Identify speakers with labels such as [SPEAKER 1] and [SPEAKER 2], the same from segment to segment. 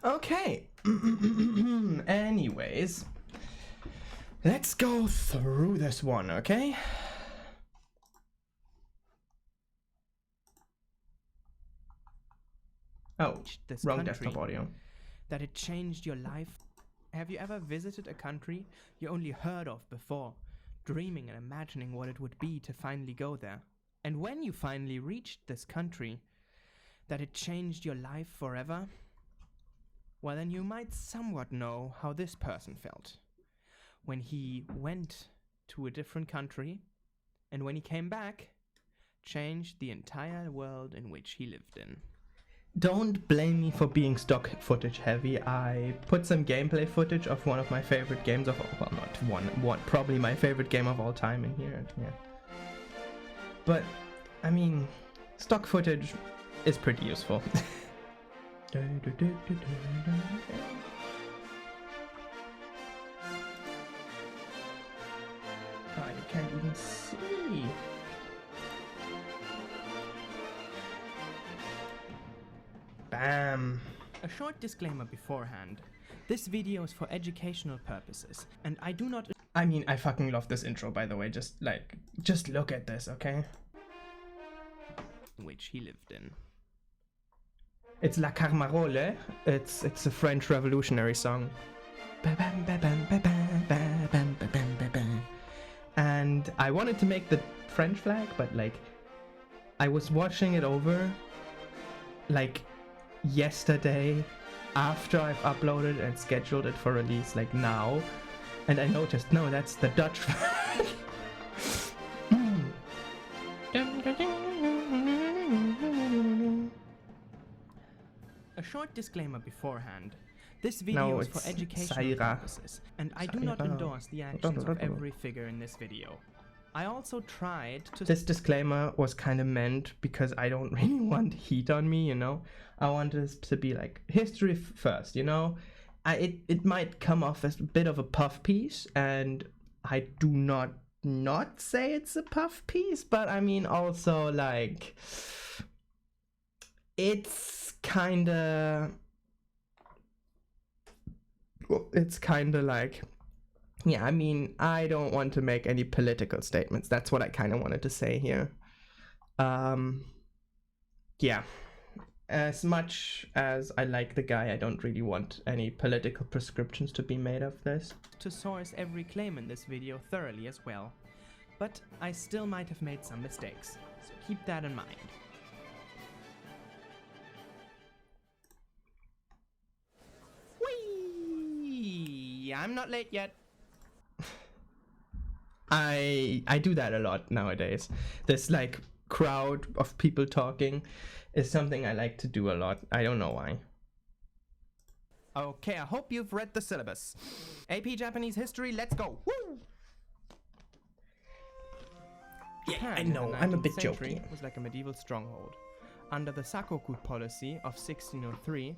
[SPEAKER 1] Okay. Anyways, let's go through this one, okay? Oh,
[SPEAKER 2] this
[SPEAKER 1] wrong
[SPEAKER 2] country,
[SPEAKER 1] desktop audio.
[SPEAKER 2] that it changed your life? Have you ever visited a country you only heard of before, dreaming and imagining what it would be to finally go there? And when you finally reached this country, that it changed your life forever? Well, then you might somewhat know how this person felt when he went to a different country, and when he came back, changed the entire world in which he lived in.
[SPEAKER 1] Don't blame me for being stock footage heavy. I put some gameplay footage of one of my favorite games of all, well, not one, probably my favorite game of all time in here. Yeah. But I mean, stock footage is pretty useful. Oh, you can't even see. Bam.
[SPEAKER 2] A short disclaimer beforehand. This video is for educational purposes, and I do not...
[SPEAKER 1] I mean, I fucking love this intro, by the way. Just look at this, okay?
[SPEAKER 2] ...which he lived in.
[SPEAKER 1] It's La Carmarole. It's a French revolutionary song. And I wanted to make the French flag, but like, I was watching it over, like, yesterday after I've uploaded and scheduled it for release, like now, and I noticed, no, that's the Dutch flag.
[SPEAKER 2] A short disclaimer beforehand. This video is for educational purposes, and I do not endorse the actions of every figure in this video. I also tried to...
[SPEAKER 1] This disclaimer was kind of meant because I don't really want heat on me, you know? I want this to be like history first, you know? It might come off as a bit of a puff piece, and I do not say it's a puff piece, but I mean also like... It's kind of like, yeah, I mean, I don't want to make any political statements. That's what I kind of wanted to say here. Yeah, as much as I like the guy, I don't really want any political prescriptions to be made of this.
[SPEAKER 2] To source every claim in this video thoroughly as well, but I still might have made some mistakes, so keep that in mind. Whee! I'm not late yet.
[SPEAKER 1] I do that a lot nowadays. This like crowd of people talking is something I like to do a lot. I don't know why.
[SPEAKER 2] Okay, I hope you've read the syllabus. AP Japanese history, let's go. Woo!
[SPEAKER 1] Yeah, I know, I'm a bit joking.
[SPEAKER 2] It was like a medieval stronghold. Under the Sakoku policy of 1603,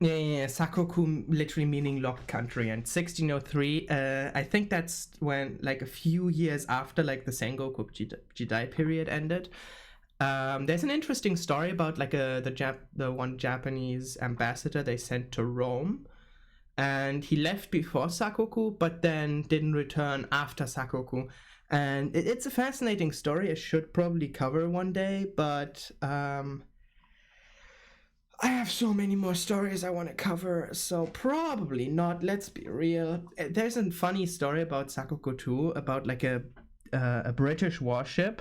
[SPEAKER 1] Yeah, Sakoku literally meaning locked country, and 1603, I think that's when, like, a few years after, like, the Sengoku Jidai period ended. There's an interesting story about, like, the one Japanese ambassador they sent to Rome, and he left before Sakoku, but then didn't return after Sakoku. And it's a fascinating story. I should probably cover one day, but I have so many more stories I want to cover, so probably not. Let's be real. There's a funny story about Sakoku too, about like a British warship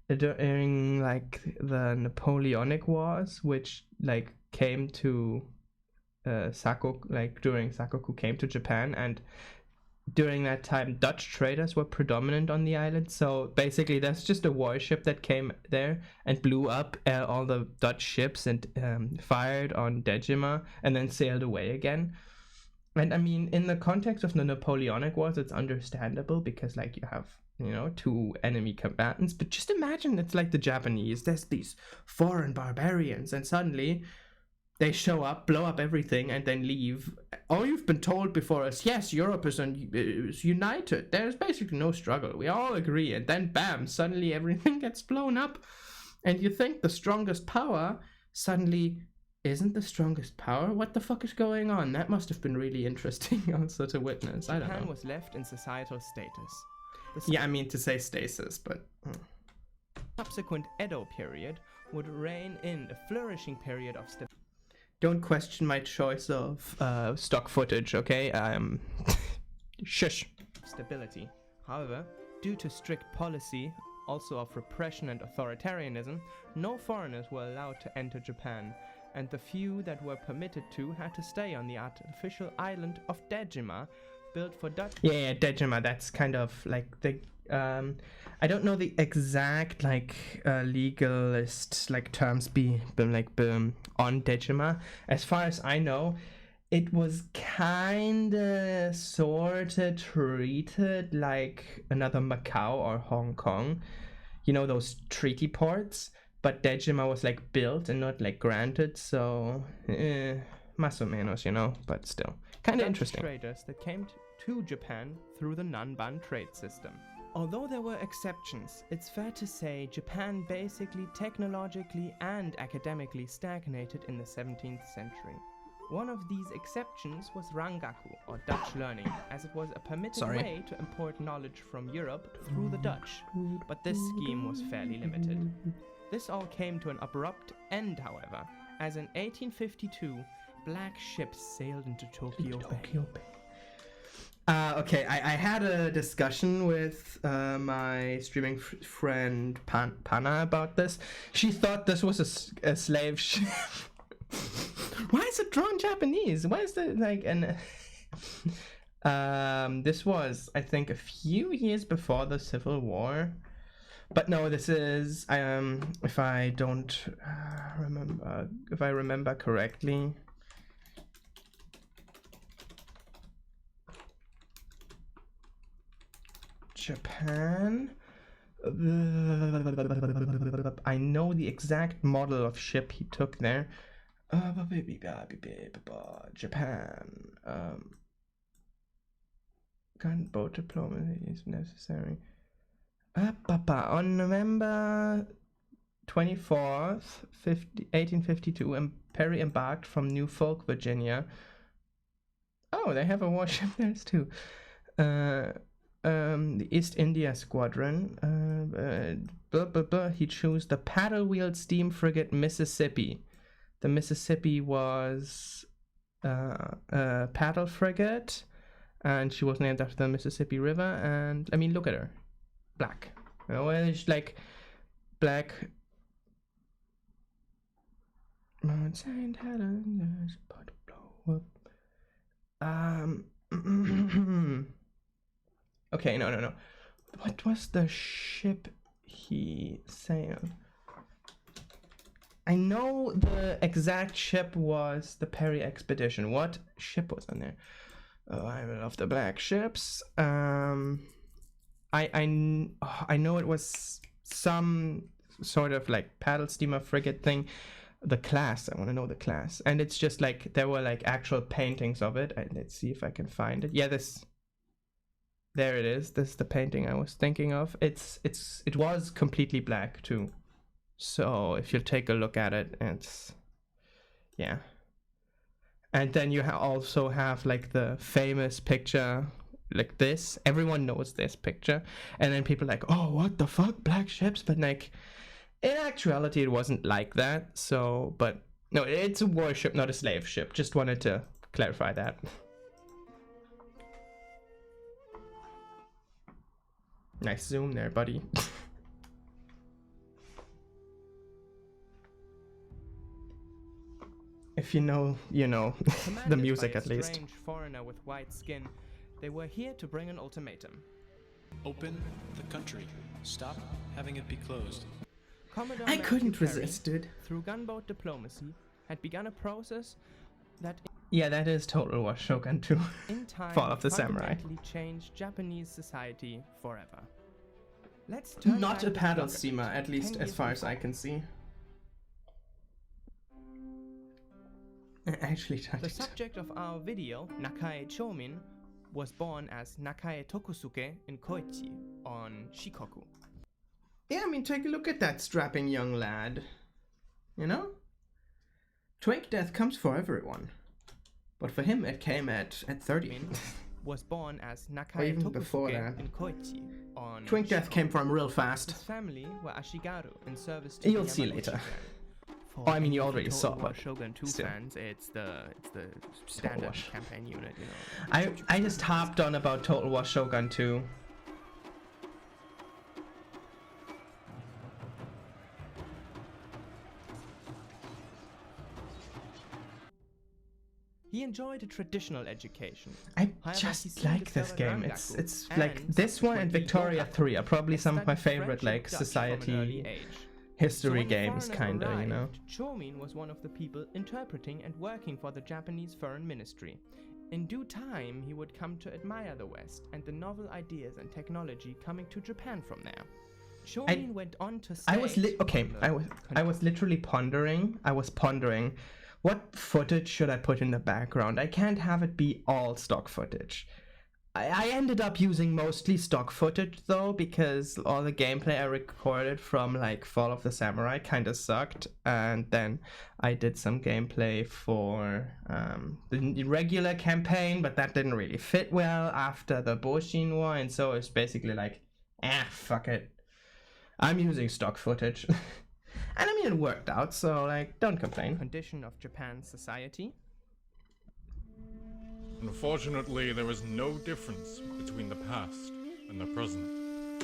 [SPEAKER 1] during like the Napoleonic Wars, which like came to Sakoku, like during Sakoku came to Japan, and during that time Dutch traders were predominant on the island. So basically that's just a warship that came there and blew up all the Dutch ships and fired on Dejima and then sailed away again. And I mean, in the context of the Napoleonic Wars, it's understandable because like you have, you know, two enemy combatants, but just imagine it's like the Japanese. There's these foreign barbarians and suddenly they show up, blow up everything, and then leave. All you've been told before is, yes, Europe is united. There's basically no struggle. We all agree. And then, bam, suddenly everything gets blown up. And you think the strongest power suddenly isn't the strongest power. What the fuck is going on? That must have been really interesting also to witness. I don't
[SPEAKER 2] Japan
[SPEAKER 1] know.
[SPEAKER 2] was left in societal status.
[SPEAKER 1] Yeah, I mean to say stasis, but
[SPEAKER 2] Subsequent Edo period would reign in a flourishing period of stability.
[SPEAKER 1] don't question my choice of stock footage, okay? Shush.
[SPEAKER 2] Stability. However, due to strict policy, also of repression and authoritarianism, no foreigners were allowed to enter Japan, and the few that were permitted to had to stay on the artificial island of Dejima, built for Dutch.
[SPEAKER 1] Yeah, Dejima, that's kind of like the I don't know the exact like legalist like terms on Dejima. As far as I know, it was kinda sorta treated like another Macau or Hong Kong. You know, those treaty ports, but Dejima was like built and not like granted, so más o menos, you know, but still kind of interesting.
[SPEAKER 2] Traders that came to Japan through the Nanban trade system. Although there were exceptions, it's fair to say Japan basically technologically and academically stagnated in the 17th century. One of these exceptions was Rangaku, or Dutch learning, as it was a permitted way to import knowledge from Europe through the Dutch, but this scheme was fairly limited. This all came to an abrupt end, however, as in 1852, black ships sailed into Tokyo Bay.
[SPEAKER 1] Okay, I had a discussion with my streaming friend Pana about this. She thought this was a slave ship. Why is it drawn Japanese? Why is there like an... this was, I think, a few years before the Civil War. But no, this is, if I don't remember, if I remember correctly... Japan. I know the exact model of ship he took there. Japan. Gunboat diplomacy is necessary. On November 24th, 1852, Perry embarked from Norfolk, Virginia. Oh, they have a warship there too. The East India Squadron. He chose the paddle-wheeled steam frigate Mississippi. The Mississippi was a paddle frigate, and she was named after the Mississippi River. And I mean, look at her, black. You know, it's like black. Mount St. Helens about to blow up. Okay, no. What was the ship he sailed? I know the exact ship was the Perry Expedition. What ship was on there? Oh, I love the black ships. I know it was some sort of like paddle steamer frigate thing. The class, I want to know the class. And it's just like, there were like actual paintings of it. Let's see if I can find it. Yeah, there it is. This is the painting I was thinking of. It was completely black too. So if you take a look at it, it's, yeah. And then you also have like the famous picture like this. Everyone knows this picture. And then people are like, oh, what the fuck, black ships? But like, in actuality, it wasn't like that. So, but no, it's a warship, not a slave ship. Just wanted to clarify that. Nice zoom there, buddy. If you know, you know. The music at least.
[SPEAKER 2] Strange foreigner with white skin, they were here to bring an ultimatum.
[SPEAKER 3] Open the country. Stop having it be closed.
[SPEAKER 2] Commodore
[SPEAKER 1] I couldn't
[SPEAKER 2] Matthew
[SPEAKER 1] resist it.
[SPEAKER 2] Through gunboat diplomacy, had begun a process that
[SPEAKER 1] Yeah, that is Total War Shogun 2.
[SPEAKER 2] in time
[SPEAKER 1] Fall of the Samurai.
[SPEAKER 2] fundamentally changed Japanese society forever. Let's turn
[SPEAKER 1] Not
[SPEAKER 2] back
[SPEAKER 1] a
[SPEAKER 2] the
[SPEAKER 1] paddle
[SPEAKER 2] clock
[SPEAKER 1] steamer, at least
[SPEAKER 2] 10
[SPEAKER 1] as
[SPEAKER 2] years
[SPEAKER 1] far as
[SPEAKER 2] before.
[SPEAKER 1] I can see. Actually,
[SPEAKER 2] The subject of our video, Nakae Chōmin, was born as Nakae Tokusuke in Koichi on Shikoku.
[SPEAKER 1] yeah, I mean, take a look at that strapping young lad. You know? Twink death comes for everyone. But for him, it came at 30.
[SPEAKER 2] Was born as
[SPEAKER 1] Or
[SPEAKER 2] Nakae
[SPEAKER 1] even before
[SPEAKER 2] Chōmin
[SPEAKER 1] that.
[SPEAKER 2] in Koichi on
[SPEAKER 1] Twink death
[SPEAKER 2] Shikoku.
[SPEAKER 1] came from real fast.
[SPEAKER 2] His family were Ashigaru in service to
[SPEAKER 1] You'll
[SPEAKER 2] the
[SPEAKER 1] see
[SPEAKER 2] Yamaguchi
[SPEAKER 1] later.
[SPEAKER 2] clan. For
[SPEAKER 1] Oh, I mean, you
[SPEAKER 2] any
[SPEAKER 1] already
[SPEAKER 2] Total
[SPEAKER 1] saw,
[SPEAKER 2] War
[SPEAKER 1] but
[SPEAKER 2] Shogun 2
[SPEAKER 1] still.
[SPEAKER 2] fans, it's the standard
[SPEAKER 1] Wash.
[SPEAKER 2] campaign unit, you know.
[SPEAKER 1] I just harped on about Total War Shogun 2.
[SPEAKER 2] He enjoyed a traditional education.
[SPEAKER 1] I
[SPEAKER 2] However, he
[SPEAKER 1] just
[SPEAKER 2] soon
[SPEAKER 1] like this
[SPEAKER 2] discovered
[SPEAKER 1] game.
[SPEAKER 2] Rangaku
[SPEAKER 1] It's
[SPEAKER 2] and
[SPEAKER 1] like this one and
[SPEAKER 2] subsequently
[SPEAKER 1] Victoria
[SPEAKER 2] Yogaku
[SPEAKER 1] 3 are probably
[SPEAKER 2] and
[SPEAKER 1] some of my
[SPEAKER 2] studied
[SPEAKER 1] favorite
[SPEAKER 2] French and
[SPEAKER 1] like
[SPEAKER 2] Dutch from an early
[SPEAKER 1] society
[SPEAKER 2] age.
[SPEAKER 1] history
[SPEAKER 2] So when the
[SPEAKER 1] games,
[SPEAKER 2] foreigner
[SPEAKER 1] kinda, you know.
[SPEAKER 2] arrived, Chōmin was one of the people interpreting and working for the Japanese Foreign Ministry. In due time, he would come to admire the West and the novel ideas and technology coming to Japan from there. Chōmin went on to
[SPEAKER 1] I was
[SPEAKER 2] state
[SPEAKER 1] okay.
[SPEAKER 2] on the
[SPEAKER 1] I was literally pondering. What footage should I put in the background? I can't have it be all stock footage. I ended up using mostly stock footage though, because all the gameplay I recorded from like Fall of the Samurai kind of sucked, and then I did some gameplay for the regular campaign, but that didn't really fit well after the Boshin War, and so it's basically like, fuck it, I'm using stock footage. And I mean, it worked out, so like, don't complain.
[SPEAKER 2] condition of Japan's society.
[SPEAKER 4] Unfortunately, there is no difference between the past and the present.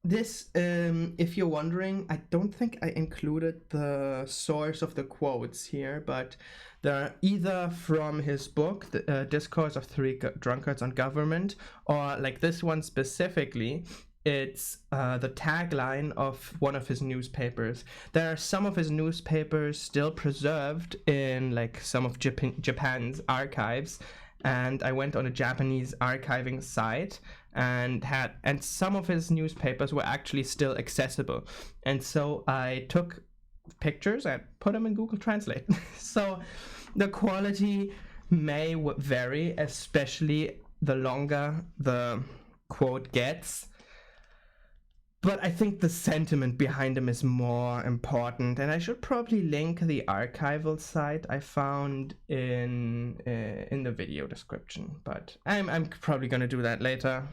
[SPEAKER 1] This, if you're wondering, I don't think I included the source of the quotes here, but they're either from his book, The Discourse of Three Drunkards on Government, or like this one specifically, it's the tagline of one of his newspapers. There are some of his newspapers still preserved in like some of Japan's archives, and I went on a Japanese archiving site and some of his newspapers were actually still accessible, and so I took pictures and put them in Google Translate. So the quality may vary, especially the longer the quote gets. But I think the sentiment behind them is more important, and I should probably link the archival site I found in the video description. But I'm probably gonna do that later,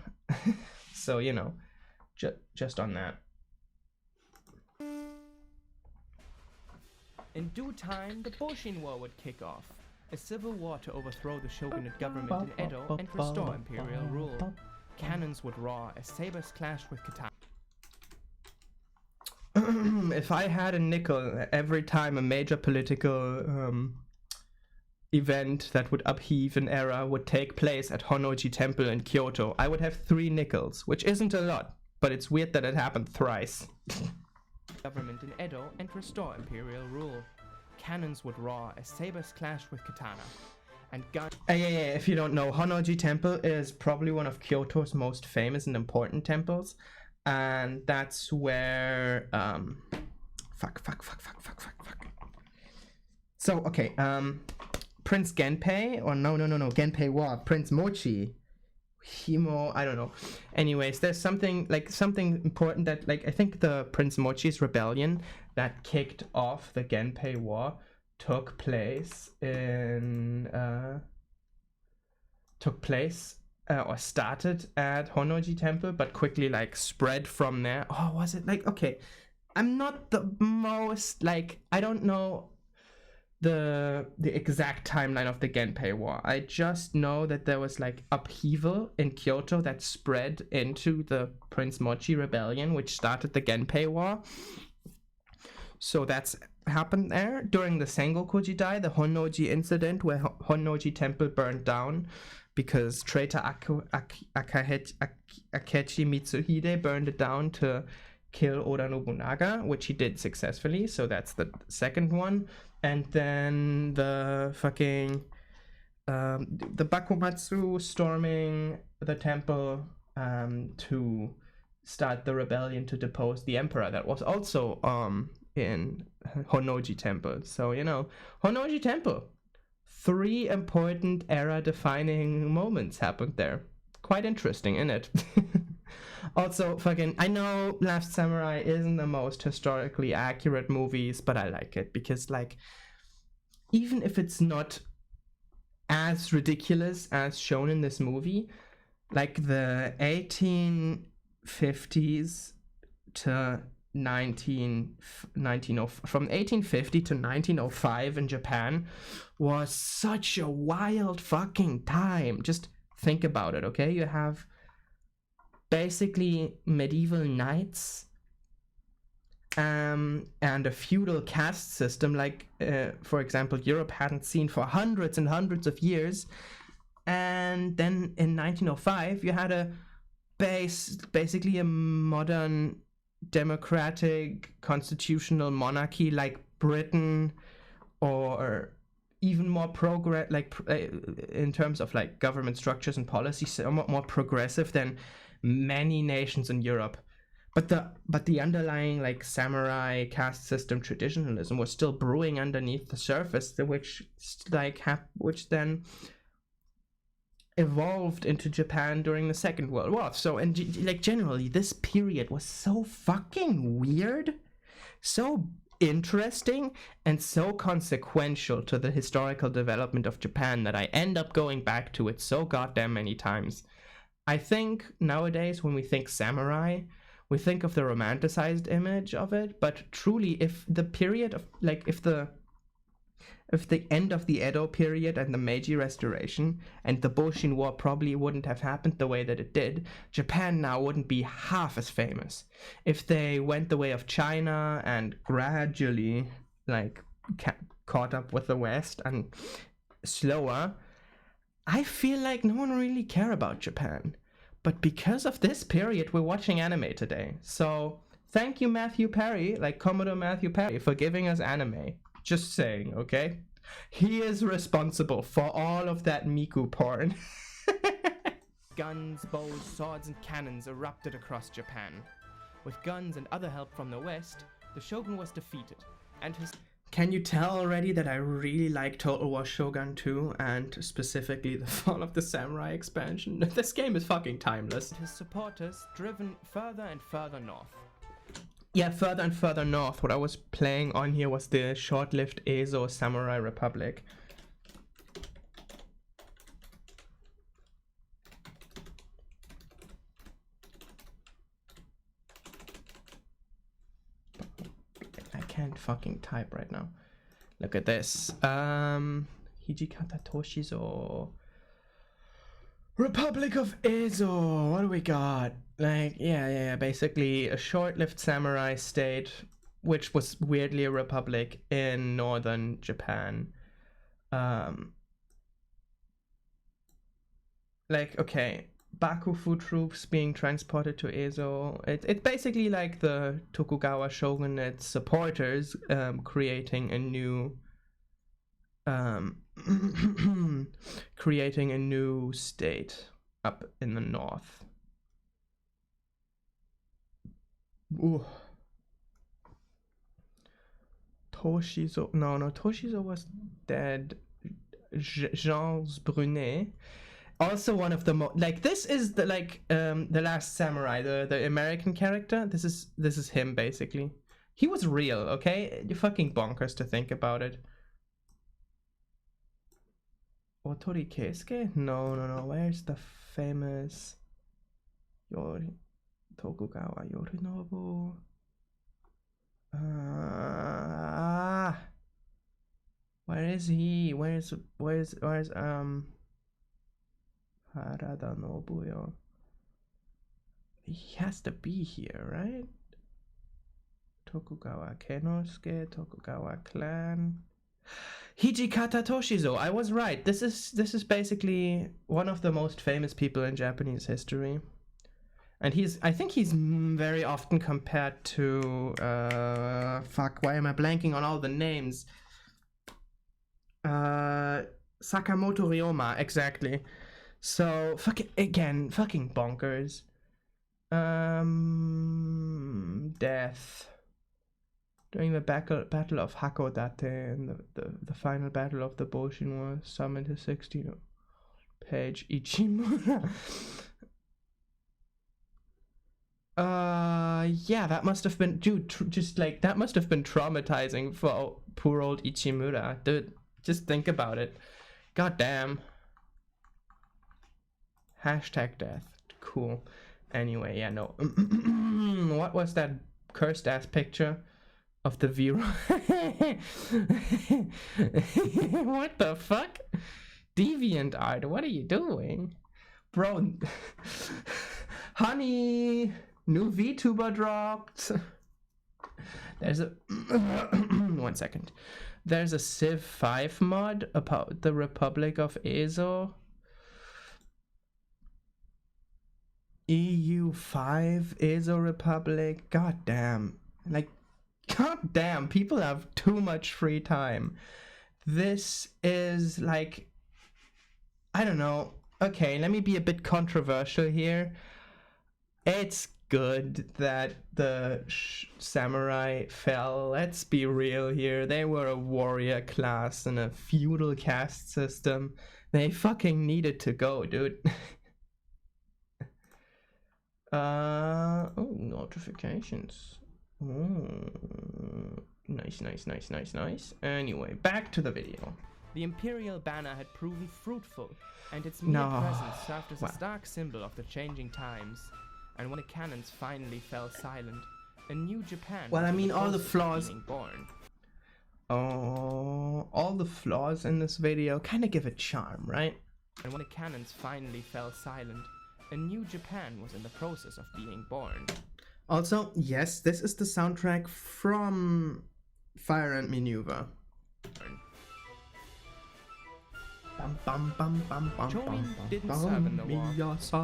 [SPEAKER 1] so you know, just on that.
[SPEAKER 2] In due time, the Boshin War would kick off, a civil war to overthrow the shogunate government in Edo and restore imperial rule. Cannons would roar as sabers clashed with katana.
[SPEAKER 1] If I had a nickel every time a major political event that would upheave an era would take place at Honnoji Temple in Kyoto, I would have 3 nickels, which isn't a lot, but it's weird that it happened thrice.
[SPEAKER 2] Government in Edo and restore imperial rule. Cannons would roar as sabers clashed with katana, and guns.
[SPEAKER 1] Yeah, if you don't know, Honnoji Temple is probably one of Kyoto's most famous and important temples. And that's where fuck. So okay, Prince Genpei, or no, Genpei wa Prince Mochi, Himo, I don't know. Anyways, there's something important that like I think the Prince Mochi's rebellion that kicked off the Genpei War took place or started at Honnoji Temple, but quickly like spread from there. Oh, was it like, okay, I'm not the most like, I don't know the exact timeline of the Genpei War. I just know that there was like upheaval in Kyoto that spread into the Prince Mochi rebellion, which started the Genpei War. So that's happened there during the Sengoku Jidai, the Honnoji incident where Honnoji Temple burned down because traitor Akechi Mitsuhide burned it down to kill Oda Nobunaga, which he did successfully. So that's the second one. And then the fucking the Bakumatsu storming the temple to start the rebellion to depose the emperor. That was also in Honnoji Temple. So, you know, Honnoji Temple. 3 important era-defining moments happened there. Quite interesting, isn't it? Also, fucking, I know Last Samurai isn't the most historically accurate movies, but I like it because, like, even if it's not as ridiculous as shown in this movie, like the 1850s to 1850 to 1905 in Japan was such a wild fucking time. Just think about it, okay? You have basically medieval knights, and a feudal caste system, like for example Europe hadn't seen for hundreds and hundreds of years. And then in 1905 you had basically a modern democratic constitutional monarchy like Britain, or even more in terms of like government structures and policies, somewhat more progressive than many nations in Europe. But the underlying like samurai caste system traditionalism was still brewing underneath the surface, which then evolved into Japan during the Second World War. So, and like generally, this period was so fucking weird, so interesting, and so consequential to the historical development of Japan that I end up going back to it so goddamn many times. I think nowadays when we think samurai, we think of the romanticized image of it, but truly, if the period of like if the end of the Edo period and the Meiji Restoration and the Boshin War probably wouldn't have happened the way that it did, Japan now wouldn't be half as famous. If they went the way of China and gradually like caught up with the West and slower, I feel like no one really cared about Japan. But because of this period, we're watching anime today. So thank you, Matthew Perry, like Commodore Matthew Perry, for giving us anime. Just saying, okay? He is responsible for all of that Miku porn.
[SPEAKER 2] Guns, bows, swords, and cannons erupted across Japan. With guns and other help from the West, the shogun was defeated, and his...
[SPEAKER 1] Can you tell already that I really like Total War Shogun 2, and specifically the Fall of the Samurai expansion? This game is fucking timeless.
[SPEAKER 2] His supporters driven further and further north.
[SPEAKER 1] Yeah, further and further north. What I was playing on here was the short-lived Ezo Samurai Republic. I can't fucking type right now. Look at this. Hijikata Toshizo. Republic of Ezo. What do we got? Like, yeah. Basically, a short-lived samurai state, which was weirdly a republic in northern Japan. Like, okay, Bakufu troops being transported to Ezo. It's basically like the Tokugawa shogunate supporters creating a new state up in the north. Ooh. Toshizo, no, Toshizo was dead. Jean Brunet, also one of the like, this is the the Last Samurai, the American character. This is him basically. He was real, okay? You're fucking bonkers to think about it. Otori Keisuke? No. Where's the famous Tokugawa Yorinobu? Where is he? Where's Harada Nobuyo? He has to be here, right? Tokugawa Kenosuke, Tokugawa clan. Hijikata Toshizo. I was right. This is basically one of the most famous people in Japanese history. And I think he's very often compared to fuck, why am I blanking on all the names? Sakamoto Ryoma, exactly. So fucking bonkers. Death. During the battle of Hakodate and the final battle of the Boshin War, summoned his 16th page Ichimura. Yeah, that must have been, dude, just like, that must have been traumatizing for poor old Ichimura. Just think about it. God damn. Hashtag death. Cool. Anyway, yeah, no. What was that cursed ass picture of the Vero? What the fuck? Deviant art, what are you doing? Bro. Honey, new VTuber dropped. There's a 1 second. There's a Civ 5 mod about the Republic of Ezo. EU5 Ezo Republic. God damn. Like, god damn, people have too much free time. This is like, I don't know. Okay, let me be a bit controversial here. It's good that the samurai fell. Let's be real here. They were a warrior class in a feudal caste system. They fucking needed to go, dude. Oh, notifications. Oh, nice. Anyway, back to the video.
[SPEAKER 2] The imperial banner had proven fruitful, and its mere presence served as a stark symbol of the changing times. And when the cannons finally fell silent, a new Japan
[SPEAKER 1] Well, I mean, all the
[SPEAKER 2] was
[SPEAKER 1] flaws.
[SPEAKER 2] being born.
[SPEAKER 1] Oh, all the flaws in this video kind of give it charm, right?
[SPEAKER 2] And when the cannons finally fell silent, a new Japan was in the process of being born.
[SPEAKER 1] Also, yes, this is the soundtrack from Fire and Maneuver.
[SPEAKER 2] Chōmin didn't serve in the war.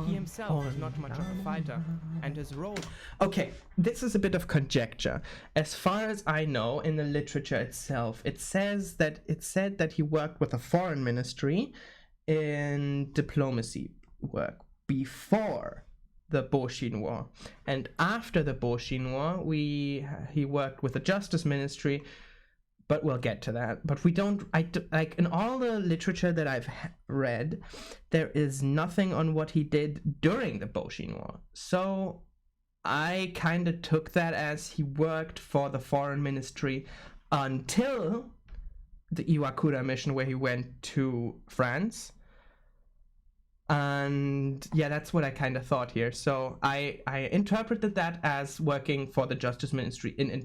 [SPEAKER 2] He himself was not much of a fighter, and his role...
[SPEAKER 1] Okay, this is a bit of conjecture. As far as I know, in the literature itself, it said that he worked with the foreign ministry in diplomacy work before the Boshin War, and after the Boshin War, he worked with the Justice Ministry. But we'll get to that. But like in all the literature that I've read, there is nothing on what he did during the Boshin War. So I kind of took that as he worked for the foreign ministry until the Iwakura mission, where he went to France. And yeah, that's what I kind of thought here. So I interpreted that as working for the Justice Ministry in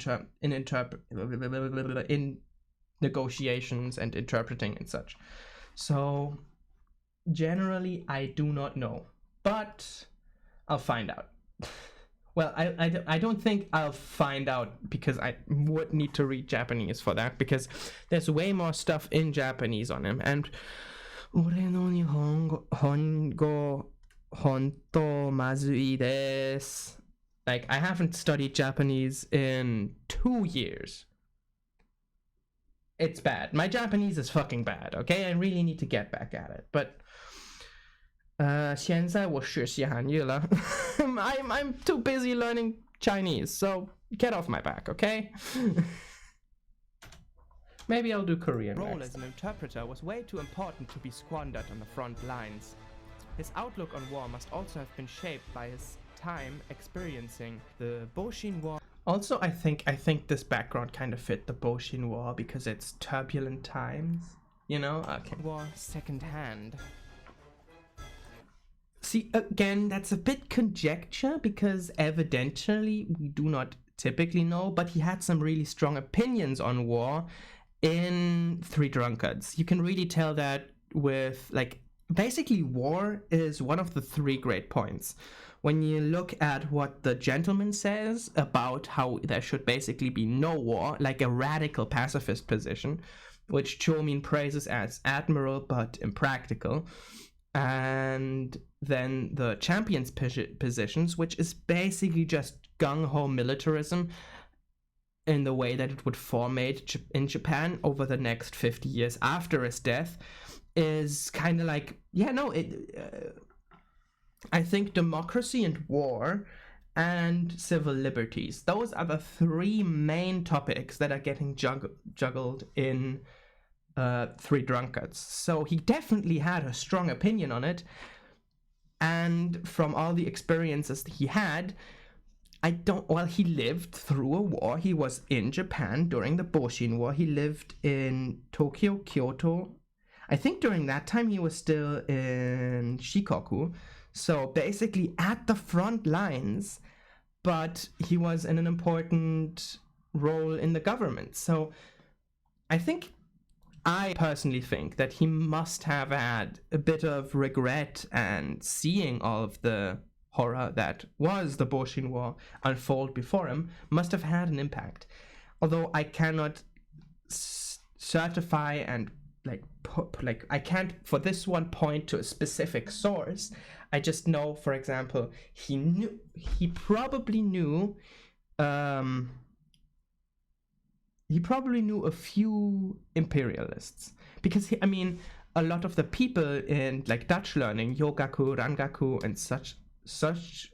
[SPEAKER 1] negotiations and interpreting and such. So generally, I do not know, but I'll find out. Well, I don't think I'll find out, because I would need to read Japanese for that, because there's way more stuff in Japanese on him. And 俺の日本語ほんとまずいです. Like, I haven't studied Japanese in 2 years. It's bad. My Japanese is fucking bad, okay? I really need to get back at it. But 现在我学习韩语了. I'm too busy learning Chinese, so get off my back, okay? Maybe I'll do Korean.
[SPEAKER 2] His role
[SPEAKER 1] next.
[SPEAKER 2] as an interpreter was way too important to be squandered on the front lines. His outlook on war must also have been shaped by his time experiencing the Boshin War.
[SPEAKER 1] Also, I think this background kind of fit the Boshin War because it's turbulent times, you know? Okay.
[SPEAKER 2] War secondhand.
[SPEAKER 1] See, again, that's a bit conjecture, because evidently we do not typically know, but he had some really strong opinions on war in Three Drunkards. You can really tell that with, like, basically war is one of the 3 great points. When you look at what the gentleman says about how there should basically be no war, like a radical pacifist position, which Chōmin praises as admirable but impractical, and then the champion's positions, which is basically just gung-ho militarism in the way that it would formate in Japan over the next 50 years after his death, is kind of like, yeah, no, I think democracy and war and civil liberties, those are the 3 main topics that are getting juggled in Three Drunkards. So he definitely had a strong opinion on it, and from all the experiences that he had, Well, he lived through a war. He was in Japan during the Boshin War. He lived in Tokyo, Kyoto. I think during that time he was still in Shikoku. So basically at the front lines, but he was in an important role in the government. So I personally think that he must have had a bit of regret, and seeing all of the horror that was the Boshin War unfold before him must have had an impact. Although I cannot certify and I can't for this one point to a specific source. I just know, for example, he probably knew a few imperialists, because a lot of the people in like Dutch learning, Yogaku, Rangaku, and such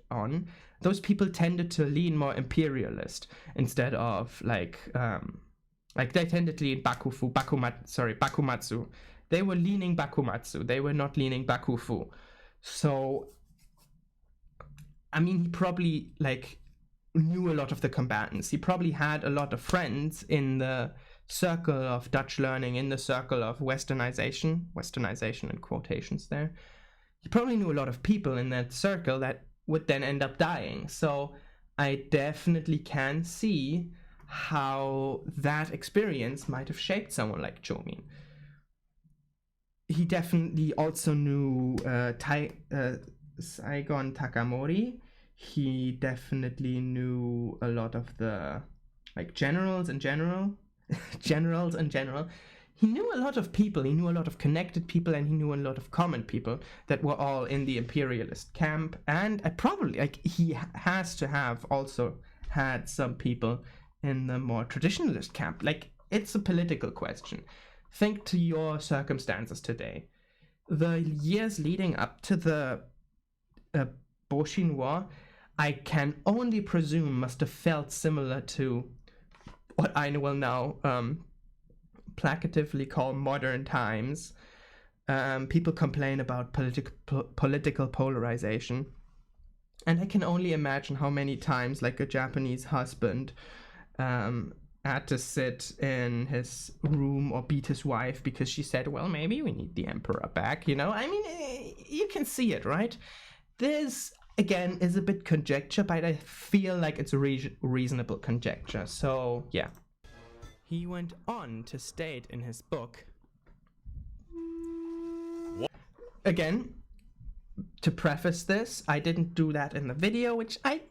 [SPEAKER 1] on, those people tended to lean more imperialist instead of they tended to lean Bakumatsu. They were leaning Bakumatsu. They were not leaning Bakufu. So, he probably knew a lot of the combatants. He probably had a lot of friends in the circle of Dutch learning, in the circle of westernization in quotations there. He probably knew a lot of people in that circle that would then end up dying. So I definitely can see how that experience might have shaped someone like Chōmin. He definitely also knew Saigon Takamori. He definitely knew a lot of the generals in general. He knew a lot of people. He knew a lot of connected people, and he knew a lot of common people that were all in the imperialist camp. And he has to have also had some people in the more traditionalist camp. It's a political question. Think to your circumstances today. The years leading up to the Boshin War, I can only presume must have felt similar to what I will now placatively call modern times. People complain about political polarization, and I can only imagine how many times a Japanese husband had to sit in his room or beat his wife because she said, well, maybe we need the emperor back, you can see it, right? This again is a bit conjecture, but I feel like it's a reasonable conjecture. So yeah.
[SPEAKER 2] He went on to state in his book,
[SPEAKER 1] again, to preface this, I didn't do that in the video, which I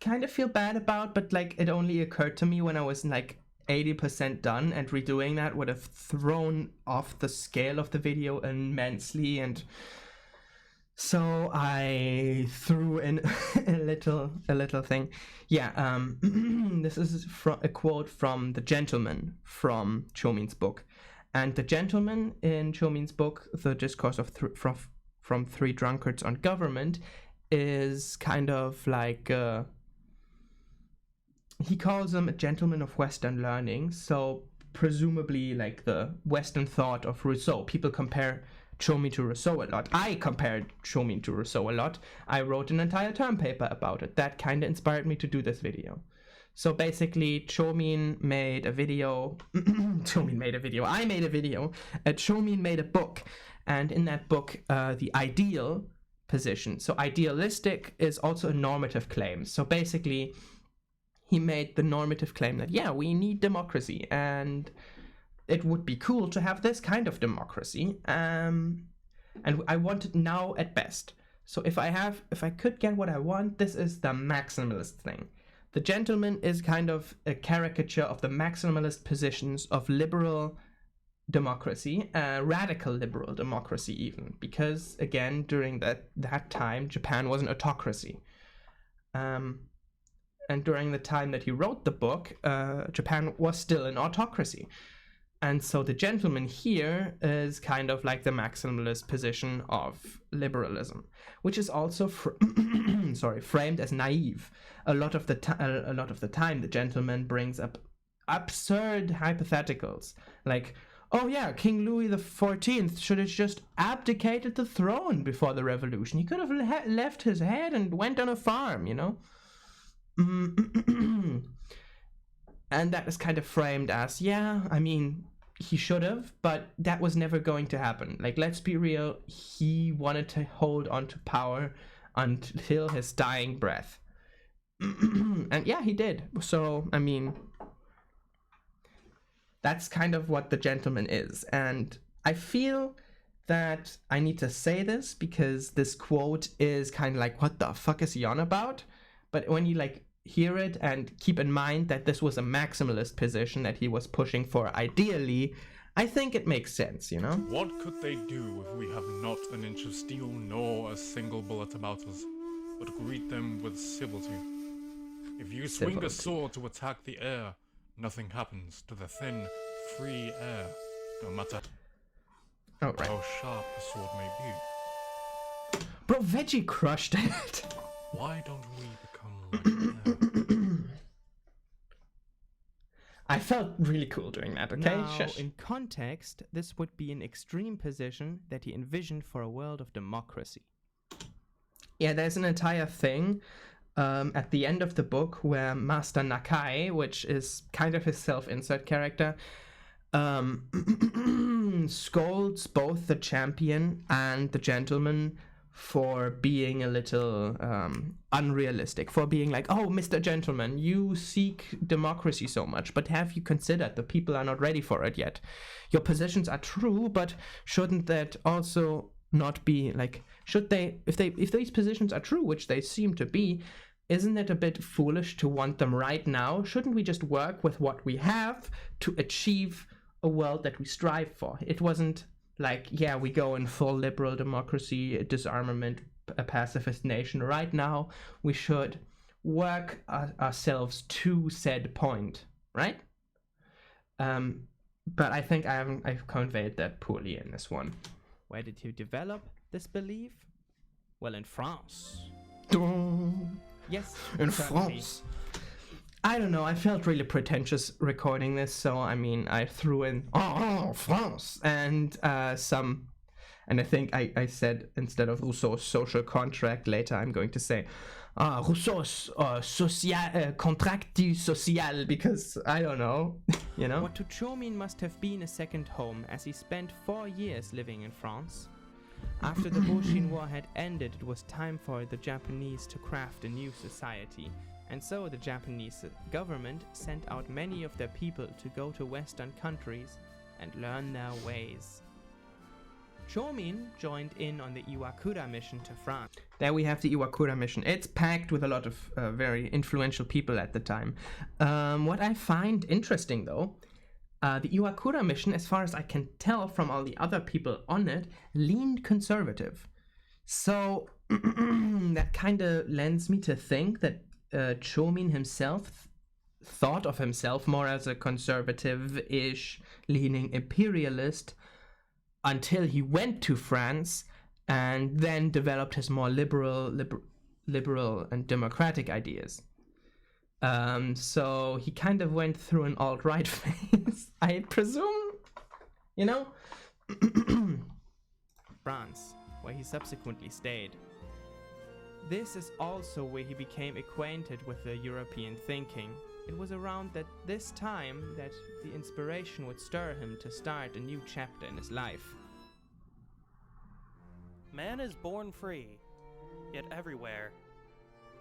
[SPEAKER 1] kind of feel bad about, but it only occurred to me when I was 80% done, and redoing that would have thrown off the scale of the video immensely, and so I threw in a little thing. Yeah, this is a quote from the gentleman from Chōmin's book. And the gentleman in Chōmin's book, The Discourse of from Three Drunkards on Government, is kind of he calls him a gentleman of Western learning, so presumably the Western thought of Rousseau. People compare Chōmin to Rousseau a lot. I compared Chōmin to Rousseau a lot. I wrote an entire term paper about it. That kind of inspired me to do this video. So basically, Chōmin made a video. I made a video. Chōmin made a book. And in that book, the ideal position. So idealistic is also a normative claim. So basically, he made the normative claim that, yeah, we need democracy. And it would be cool to have this kind of democracy. And I want it now at best. So if I could get what I want, this is the maximalist thing. The gentleman is kind of a caricature of the maximalist positions of liberal democracy, radical liberal democracy even, because again, during that time, Japan was an autocracy. And during the time that he wrote the book, Japan was still an autocracy. And so the gentleman here is kind of like the maximalist position of liberalism, which is also framed as naive. A lot of the time, the gentleman brings up absurd hypotheticals, like, oh yeah, King Louis XIV should have just abdicated the throne before the revolution. He could have left his head and went on a farm, And that is kind of framed as, yeah, I mean, he should have, but that was never going to happen. Like, let's be real, he wanted to hold on to power until his dying breath. And yeah, he did. So, I mean, that's kind of what the gentleman is. And I feel that I need to say this because this quote is kind of like, what the fuck is he on about? But when you like hear it and keep in mind that this was a maximalist position that he was pushing for ideally, I think it makes sense, you know?
[SPEAKER 4] What could they do if we have not an inch of steel nor a single bullet about us, but greet them with civility? If you swing a sword to attack the air, nothing happens to the thin, free air, no matter how sharp the sword may be.
[SPEAKER 1] Bro, Veggie crushed it.
[SPEAKER 4] Why don't we become like air?
[SPEAKER 1] I felt really cool doing that, okay?
[SPEAKER 2] Now,
[SPEAKER 1] Shush.
[SPEAKER 2] in context, this would be an extreme position that he envisioned for a world of democracy.
[SPEAKER 1] Yeah, there's an entire thing at the end of the book where Master Nakae, which is kind of his self-insert character, scolds both the champion and the gentleman for being a little unrealistic, for being like, oh, Mr. Gentleman, you seek democracy so much, but have you considered the people are not ready for it yet? Your positions are true, but shouldn't that also not be like, should they, if these positions are true, which they seem to be, isn't it a bit foolish to want them right now? Shouldn't we just work with what we have to achieve a world that we strive for? It wasn't like, yeah, we go in full liberal democracy, disarmament, a pacifist nation. Right now, we should work ourselves to said point, right? But I think I've conveyed that poorly in this one.
[SPEAKER 2] Where did he develop this belief? Well, in France. Yes,
[SPEAKER 1] In
[SPEAKER 2] certainly.
[SPEAKER 1] France. I don't know, I felt really pretentious recording this, so I mean, I threw in, France, and I think I said, instead of Rousseau's social contract, later I'm going to say, Rousseau's contract du social, because I don't know, you know?
[SPEAKER 2] What to Chōmin must have been a second home, as he spent 4 years living in France. After the Boshin War had ended, it was time for the Japanese to craft a new society. And so the Japanese government sent out many of their people to go to Western countries and learn their ways. Chōmin joined in on the Iwakura mission to France.
[SPEAKER 1] There we have the Iwakura mission. It's packed with a lot of very influential people at the time. What I find interesting, though, the Iwakura mission, as far as I can tell from all the other people on it, leaned conservative. So that kind of lends me to think that Chōmin himself thought of himself more as a conservative-ish leaning imperialist until he went to France and then developed his more liberal and democratic ideas. So he kind of went through an alt-right phase, I presume, you know?
[SPEAKER 2] France, where he subsequently stayed. This is also where he became acquainted with the European thinking. It was around this time that the inspiration would stir him to start a new chapter in his life.
[SPEAKER 5] Man is born free, yet everywhere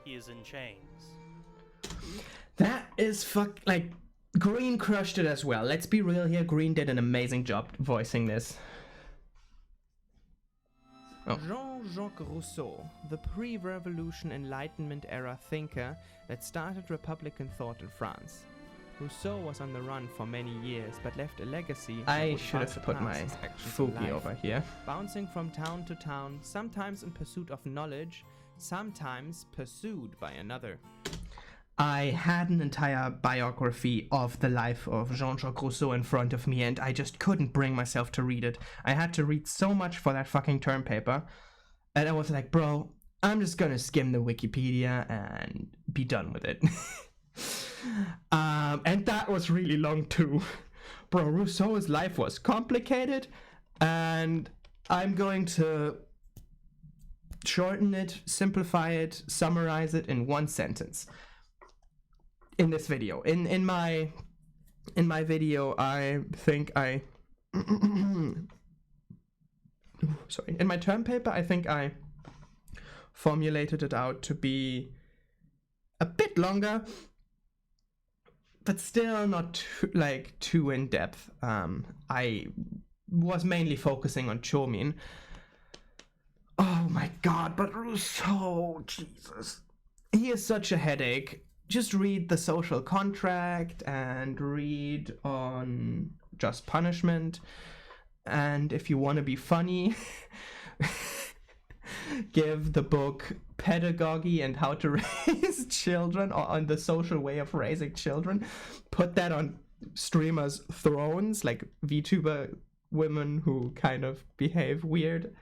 [SPEAKER 5] he is in chains.
[SPEAKER 1] That is like, Green crushed it as well. Let's be real here, Green did an amazing job voicing this. Oh.
[SPEAKER 2] Jean-Jacques Rousseau, the pre-revolution Enlightenment era thinker that started Republican thought in France. Rousseau was on the run for many years, but left a legacy that
[SPEAKER 1] I
[SPEAKER 2] would
[SPEAKER 1] should have put my
[SPEAKER 2] surpass his actions in
[SPEAKER 1] Fugi
[SPEAKER 2] life.
[SPEAKER 1] over here.
[SPEAKER 2] Bouncing from town to town, sometimes in pursuit of knowledge, sometimes pursued by another.
[SPEAKER 1] I had an entire biography of the life of Jean-Jacques Rousseau in front of me, and I just couldn't bring myself to read it. I had to read so much for that fucking term paper, and I was like, bro, I'm just gonna skim the Wikipedia and be done with it. And that was really long too. Bro, Rousseau's life was complicated, and I'm going to shorten it, simplify it, summarize it in one sentence. in this video. In my video, I think I sorry. In my term paper, I think I formulated it out to be a bit longer, but still not too in depth. I was mainly focusing on Chōmin. Oh my god, but Rousseau, Jesus. He is such a headache. Just read The Social Contract and read on Just Punishment. And if you want to be funny, give the book Pedagogy and How to Raise Children, or on the social way of raising children. Put that on streamers' thrones, like VTuber women who kind of behave weird.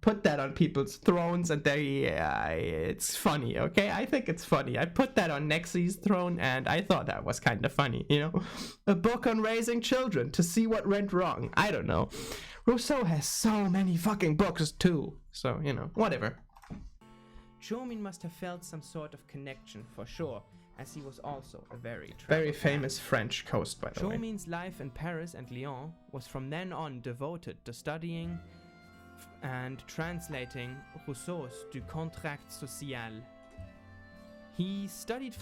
[SPEAKER 1] Put that on people's thrones and it's funny, okay? I think it's funny. I put that on Nexi's throne and I thought that was kind of funny, you know? A book on raising children to see what went wrong. I don't know. Rousseau has so many fucking books too. So, you know, whatever.
[SPEAKER 2] Chōmin must have felt some sort of connection for sure, as he was also a very
[SPEAKER 1] famous French coast, by the way.
[SPEAKER 2] Chōmin's life in Paris and Lyon was from then on devoted to studying and translating Rousseau's Du Contrat Social. He studied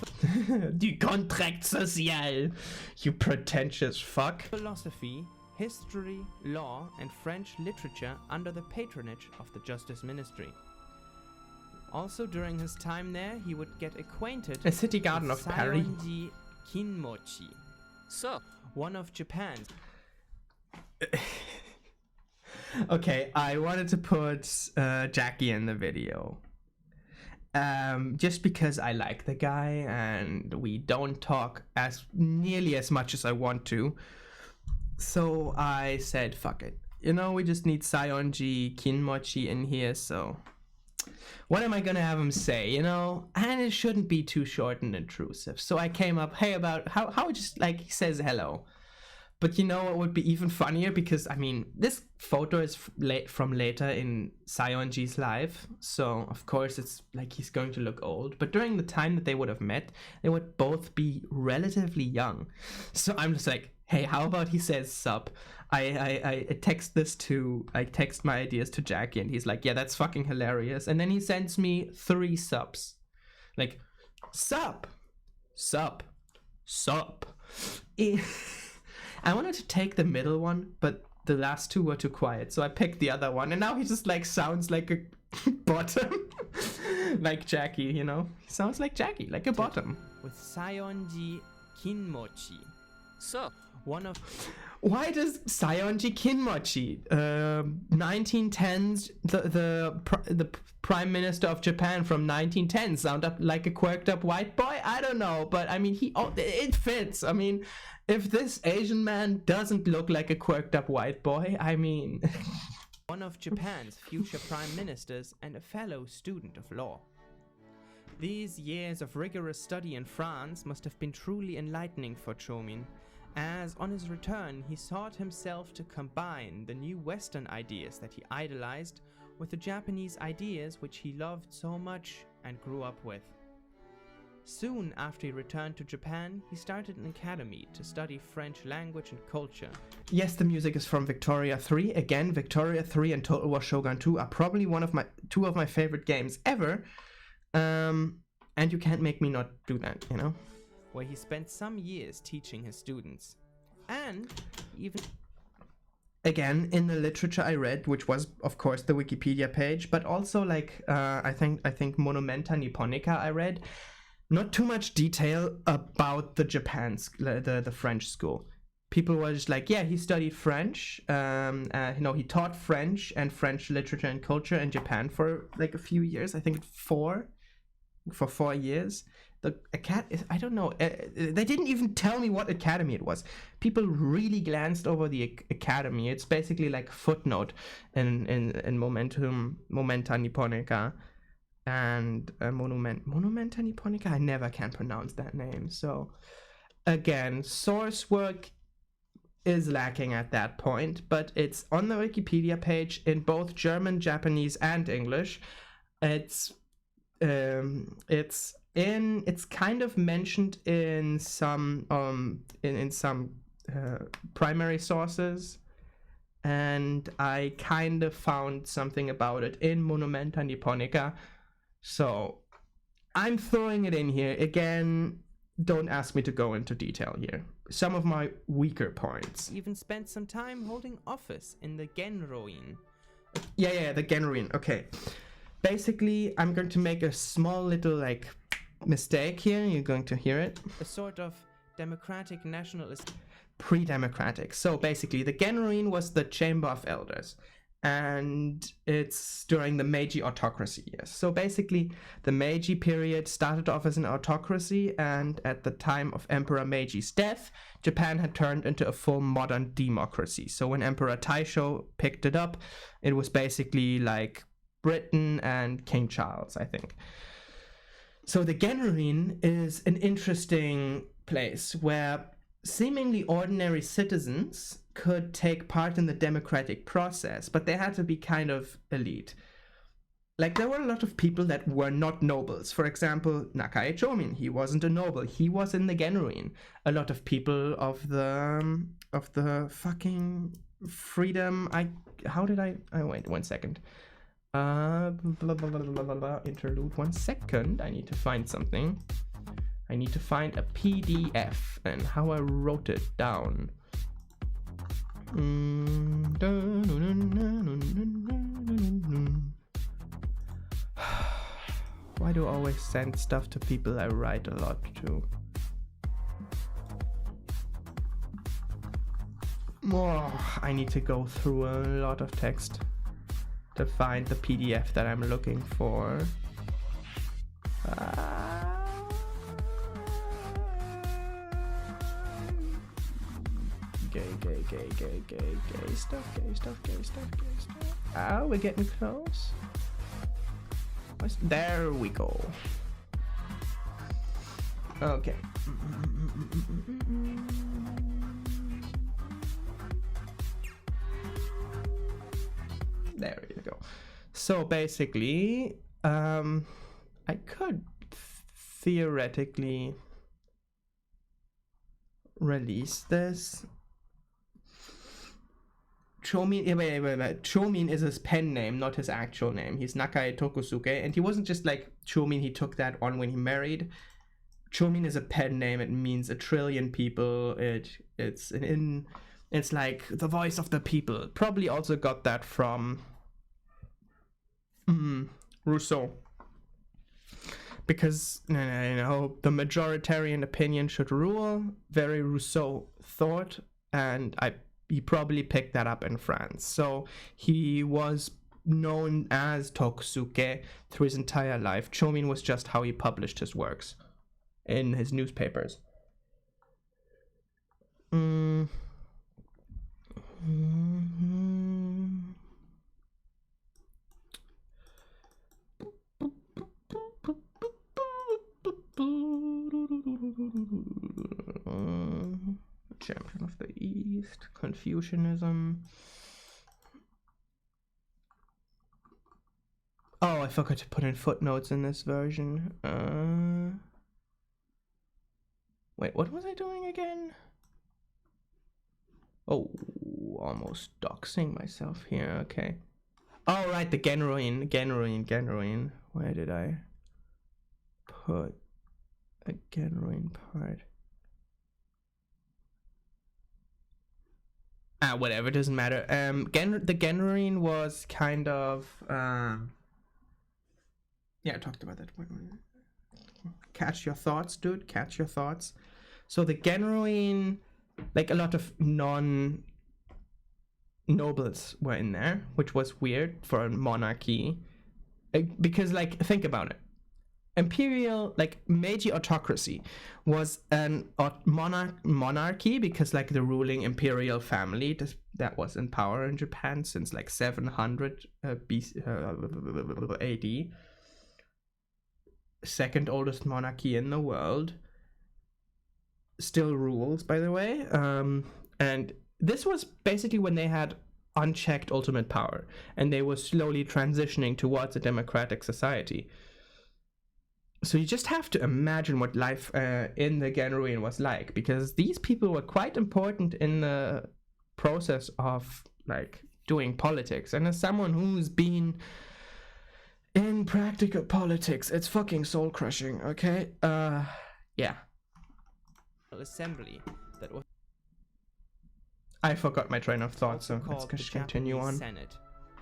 [SPEAKER 1] Du Contrat Social, you pretentious fuck.
[SPEAKER 2] Philosophy, history, law, and French literature under the patronage of the Justice Ministry. Also, during his time there, he would get acquainted
[SPEAKER 1] a city garden
[SPEAKER 2] with
[SPEAKER 1] of Paris.
[SPEAKER 2] Saionji Kinmochi, one of Japan's.
[SPEAKER 1] Okay, I wanted to put Jackie in the video. Just because I like the guy and we don't talk nearly as much as I want to. So I said, fuck it. You know, we just need Saionji Kinmochi in here, so what am I gonna have him say, you know? And it shouldn't be too short and intrusive. So I came up, hey, about how just like he says hello. But you know what would be even funnier? Because, I mean, this photo is from later in Saionji's life. So, of course, it's like he's going to look old. But during the time that they would have met, they would both be relatively young. So I'm just like, hey, how about he says sup? I text my ideas to Jackie and he's like, yeah, that's fucking hilarious. And then he sends me 3 subs. Like, sup. I wanted to take the middle one, but the last 2 were too quiet, so I picked the other one, and now he just like sounds like a bottom. Like Jackie, you know? He sounds like Jackie, like a bottom.
[SPEAKER 2] With Saionji Kinmochi. One of...
[SPEAKER 1] Why does Saionji Kinmochi, 1910s, the Prime Minister of Japan from 1910, sound up like a quirked up white boy? I don't know, but I mean, it fits. I mean, if this Asian man doesn't look like a quirked up white boy, I mean...
[SPEAKER 2] One of Japan's future prime ministers and a fellow student of law. These years of rigorous study in France must have been truly enlightening for Chōmin, as on his return he sought himself to combine the new Western ideas that he idolized with the Japanese ideas which he loved so much and grew up with. Soon after he returned to Japan, he started an academy to study French language and culture.
[SPEAKER 1] Yes, the music is from Victoria 3. Again, Victoria 3 and Total War Shogun 2 are probably two of my favorite games ever. And you can't make me not do that, you know?
[SPEAKER 2] Where he spent some years teaching his students. And even...
[SPEAKER 1] Again, in the literature I read, which was, of course, the Wikipedia page, but also, like, I think Monumenta Nipponica I read, not too much detail about the French school. People were just like, yeah, he studied French, he taught French and French literature and culture in Japan for, like, a few years, I think 4 years. I don't know, they didn't even tell me what academy it was. People really glanced over the academy. It's basically like a footnote in Momenta Nipponica and Monumenta Nipponica. I never can pronounce that name. So again, source work is lacking at that point, but it's on the Wikipedia page in both German, Japanese, and English. It's it's kind of mentioned in some primary sources, and I kind of found something about it in Monumenta Nipponica, so I'm throwing it in here. Again, don't ask me to go into detail here. Some of my weaker points.
[SPEAKER 2] Even spent some time holding office in the Genroin.
[SPEAKER 1] Yeah, the Genroin. Okay. Basically, I'm going to make a small little, like, mistake here. You're going to hear it.
[SPEAKER 2] A sort of democratic nationalist.
[SPEAKER 1] Pre-democratic. So basically, the Genroin was the Chamber of Elders, and it's during the Meiji autocracy years. So basically, the Meiji period started off as an autocracy, and at the time of Emperor Meiji's death, Japan had turned into a full modern democracy. So when Emperor Taisho picked it up, it was basically like Britain and King Charles, I think. So the Genroin is an interesting place where seemingly ordinary citizens could take part in the democratic process, but they had to be kind of elite. Like, there were a lot of people that were not nobles. For example, Nakae Chōmin, he wasn't a noble. He was in the Genroin. A lot of people of the fucking freedom. Wait 1 second. Interlude 1 second. I need to find something. I need to find a PDF and how I wrote it down. Why do I always send stuff to people I write a lot to? I need to go through a lot of text to find the PDF that I'm looking for. Gay stuff. We're getting close. There we go. Okay. There you go. So basically, I could theoretically release this. Chōmin, wait. Chōmin is his pen name, not his actual name. He's Nakae Tokusuke, and he wasn't just like Chōmin, he took that on when he married. Chōmin is a pen name. It means a trillion people. It's like the voice of the people. Probably also got that from Rousseau. Because the majoritarian opinion should rule. Very Rousseau thought, and he probably picked that up in France. So he was known as Tokusuke through his entire life. Chōmin was just how he published his works in his newspapers. Champion of the East, Confucianism. Oh, I forgot to put in footnotes in this version. Wait, what was I doing again? Oh, almost doxing myself here. Okay. Oh, right, the Genroin. Where did I put a Genroin part? Whatever, doesn't matter. The Genroin was kind of I talked about that. Catch your thoughts, dude. Catch your thoughts. So the Genroin, like a lot of non-nobles were in there, which was weird for a monarchy. Because, like, think about it. Imperial, like, Meiji autocracy was an monarchy because, like, the ruling imperial family that was in power in Japan since, like, 700 AD. Second oldest monarchy in the world. Still rules, by the way. And this was basically when they had unchecked ultimate power, and they were slowly transitioning towards a democratic society. So you just have to imagine what life in the Genruin was like, because these people were quite important in the process of like doing politics. And as someone who's been in practical politics, it's fucking soul crushing. Okay, yeah.
[SPEAKER 2] Assembly that was
[SPEAKER 1] I forgot my train of thought,
[SPEAKER 2] also
[SPEAKER 1] so let's
[SPEAKER 2] called the
[SPEAKER 1] just continue
[SPEAKER 2] Japanese
[SPEAKER 1] on.
[SPEAKER 2] Senate.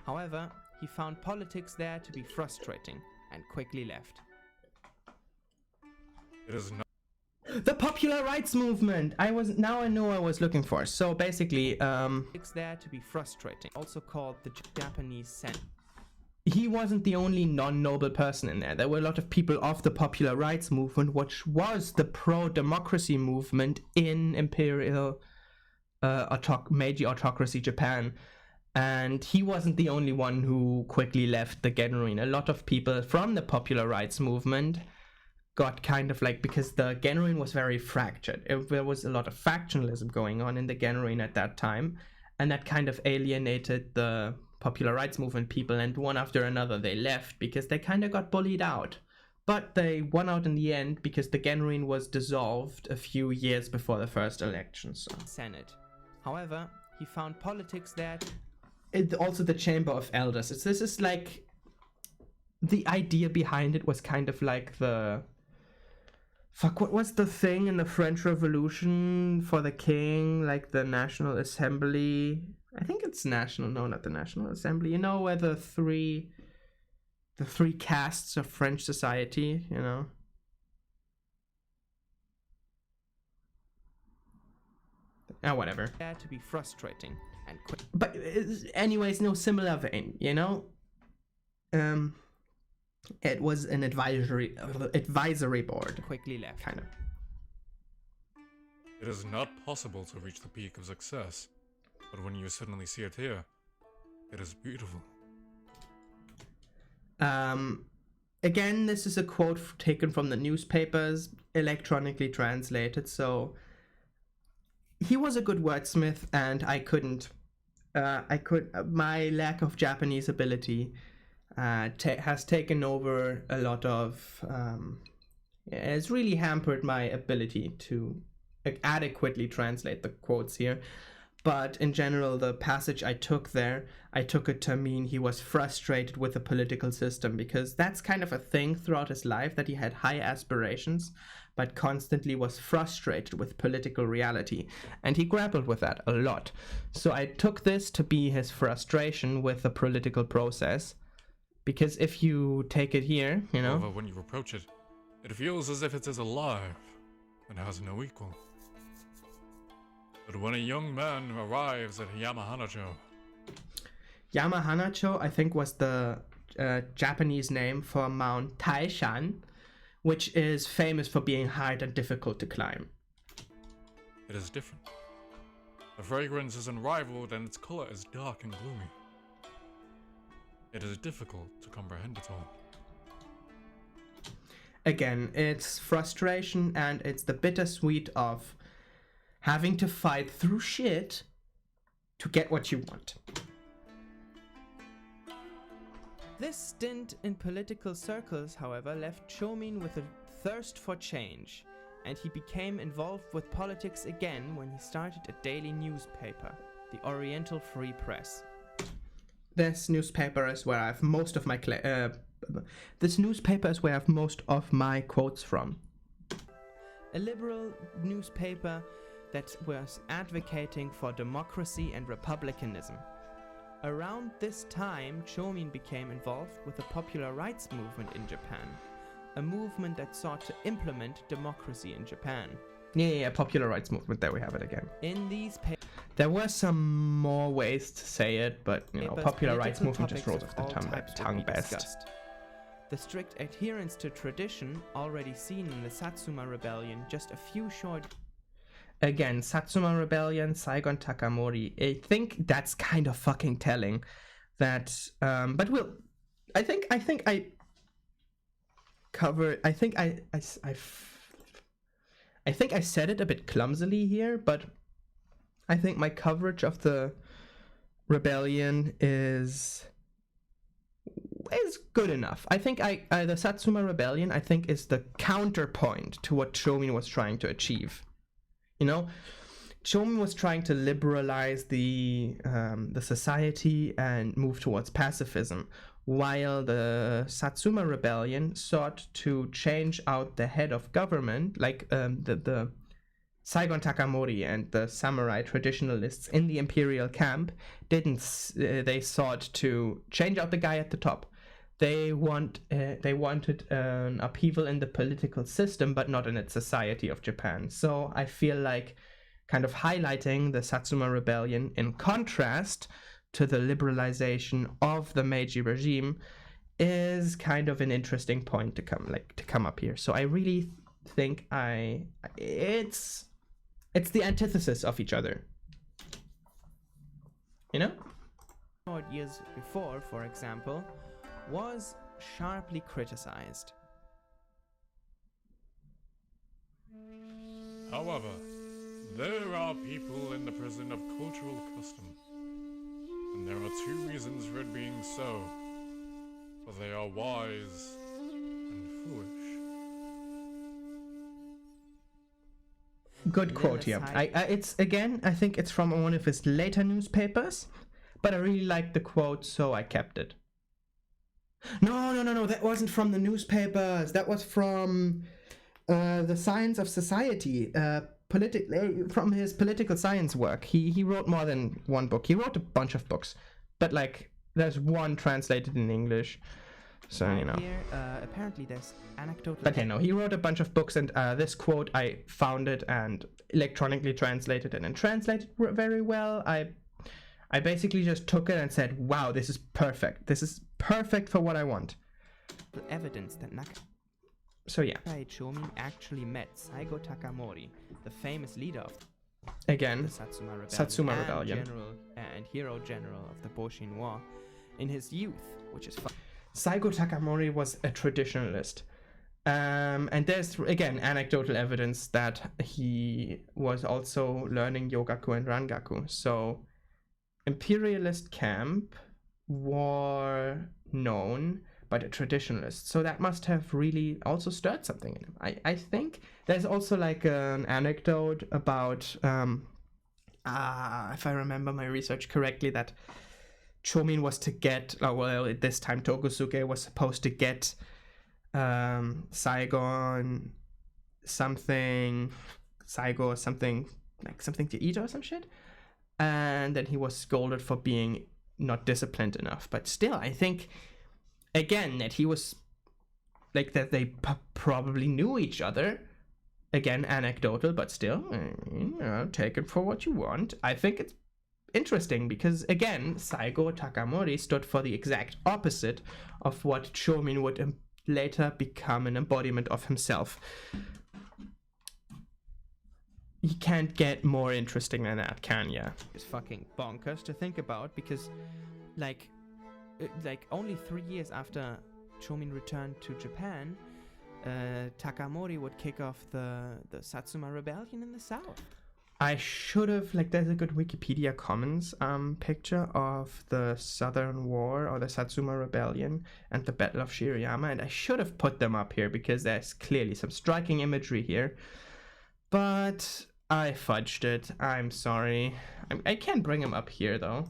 [SPEAKER 2] However, he found politics there to be frustrating and quickly left.
[SPEAKER 4] It is not.
[SPEAKER 1] The popular rights movement. I know I was looking for. So basically,
[SPEAKER 2] Politics there to be frustrating, also called the Japanese Senate.
[SPEAKER 1] he wasn't the only non-noble person in there. There were a lot of people of the popular rights movement, which was the pro-democracy movement in imperial Meiji autocracy Japan. And he wasn't the only one who quickly left the Genrin. A lot of people from the popular rights movement got kind of like, because the Genrin was very fractured. There was a lot of factionalism going on in the Genrin at that time, and that kind of alienated the popular rights movement people, and one after another they left because they kind of got bullied out. But they won out in the end because the Genrin was dissolved a few years before the first election. So
[SPEAKER 2] Senate. However, he found politics there.
[SPEAKER 1] Also the Chamber of Elders. This is like, the idea behind it was kind of like the... Fuck, what was the thing in the French Revolution for the king? Like the National Assembly? I think it's national. No, not the National Assembly. You know, where the three castes of French society, you know? Whatever.
[SPEAKER 2] There to be frustrating and quick.
[SPEAKER 1] But anyways, no, similar vein, you know? It was an advisory board.
[SPEAKER 2] Quickly left.
[SPEAKER 1] Kind of.
[SPEAKER 4] It is not possible to reach the peak of success, but when you suddenly see it here, it is beautiful.
[SPEAKER 1] Again, this is a quote taken from the newspapers, electronically translated, so he was a good wordsmith, and my lack of Japanese ability has taken over a lot of, it's really hampered my ability to adequately translate the quotes here. But in general, the passage I took it to mean he was frustrated with the political system, because that's kind of a thing throughout his life, that he had high aspirations, but constantly was frustrated with political reality. And he grappled with that a lot. So I took this to be his frustration with the political process, because if you take it here, you know...
[SPEAKER 4] However, when you approach it, it feels as if it is alive and has no equal. But when a young man arrives at Yamahanacho...
[SPEAKER 1] Yamahanacho, I think, was the Japanese name for Mount Taishan, which is famous for being hard and difficult to climb.
[SPEAKER 4] It is different. The fragrance is unrivaled and its color is dark and gloomy. It is difficult to comprehend it all.
[SPEAKER 1] Again, it's frustration, and it's the bittersweet of having to fight through shit to get what you want.
[SPEAKER 2] This stint in political circles, however, left Chōmin with a thirst for change, and he became involved with politics again when he started a daily newspaper, the Oriental Free Press.
[SPEAKER 1] This newspaper is where I have most of my quotes from.
[SPEAKER 2] A liberal newspaper that was advocating for democracy and republicanism. Around this time, Chōmin became involved with the popular rights movement in Japan, a movement that sought to implement democracy in Japan.
[SPEAKER 1] Yeah, popular rights movement, there we have it again.
[SPEAKER 2] In these
[SPEAKER 1] there were some more ways to say it, but, you know, popular rights movement just rolls off the tongue best.
[SPEAKER 2] Discussed. The strict adherence to tradition, already seen in the Satsuma Rebellion just a few short...
[SPEAKER 1] Again, Satsuma Rebellion, Saigon Takamori. I think that's kind of fucking telling. That, but I think I covered. I think I said it a bit clumsily here, but I think my coverage of the rebellion is is good enough. I think the Satsuma Rebellion, I think, is the counterpoint to what Chōmin was trying to achieve. You know, Chōmin was trying to liberalize the society and move towards pacifism, while the Satsuma Rebellion sought to change out the head of government, like the Saigon Takamori and the samurai traditionalists in the imperial camp they sought to change out the guy at the top. They wanted an upheaval in the political system, but not in its society of Japan. So I feel like kind of highlighting the Satsuma Rebellion in contrast to the liberalization of the Meiji regime is kind of an interesting point to come up here. So I really think it's the antithesis of each other. You know?
[SPEAKER 2] Years before, for example, was sharply criticized.
[SPEAKER 4] However, there are people in the prison of cultural custom, and there are two reasons for it being so. For they are wise and foolish.
[SPEAKER 1] Good quote here. I think it's from one of his later newspapers, but I really liked the quote, so I kept it. No, that wasn't from the newspapers. That was from the Science of Society, from his political science work. He wrote more than one book. He wrote a bunch of books, but like there's one translated in English. So, you know.
[SPEAKER 2] Here, apparently there's anecdotal...
[SPEAKER 1] But he wrote a bunch of books, and this quote, I found it and electronically translated it, and translated very well. I basically just took it and said, wow, this is perfect. This is perfect for what I want.
[SPEAKER 2] The evidence that Nakae Chōmin actually met Saigo Takamori, the famous leader of the Satsuma Rebellion, and hero general of the Boshin War, in his youth, which is fun.
[SPEAKER 1] Saigo Takamori was a traditionalist. And there's, again, anecdotal evidence that he was also learning Yogaku and Rangaku. So, imperialist camp were known by the traditionalists. So that must have really also stirred something in him. I think there's also like an anecdote about, if I remember my research correctly, that Chōmin was to get, at this time Tokusuke was supposed to get Saigo something to eat or some shit, and then he was scolded for being not disciplined enough. But still, I think again that he was like that they probably knew each other. Again, anecdotal, but still, take it for what you want. I think it's interesting because, again, Saigo Takamori stood for the exact opposite of what Chōmin would later become an embodiment of himself. You can't get more interesting than that, can ya?
[SPEAKER 2] It's fucking bonkers to think about because, like only 3 years after Chōmin returned to Japan, Takamori would kick off the Satsuma Rebellion in the south.
[SPEAKER 1] I should have, there's a good Wikipedia Commons picture of the Southern War or the Satsuma Rebellion and the Battle of Shirayama, and I should have put them up here because there's clearly some striking imagery here. But I fudged it. I'm sorry. I can bring them up here, though.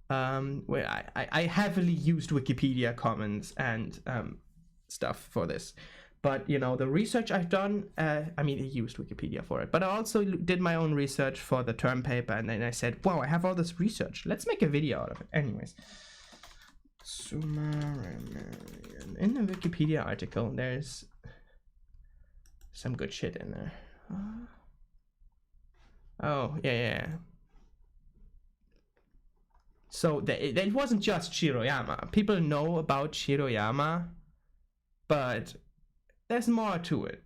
[SPEAKER 1] Where I heavily used Wikipedia Commons and stuff for this. But, the research I've done, I used Wikipedia for it, but I also did my own research for the term paper, and then I said, wow, I have all this research. Let's make a video out of it. Anyways. In the Wikipedia article, there's some good shit in there. Oh, yeah. So, it wasn't just Shiroyama. People know about Shiroyama, but there's more to it,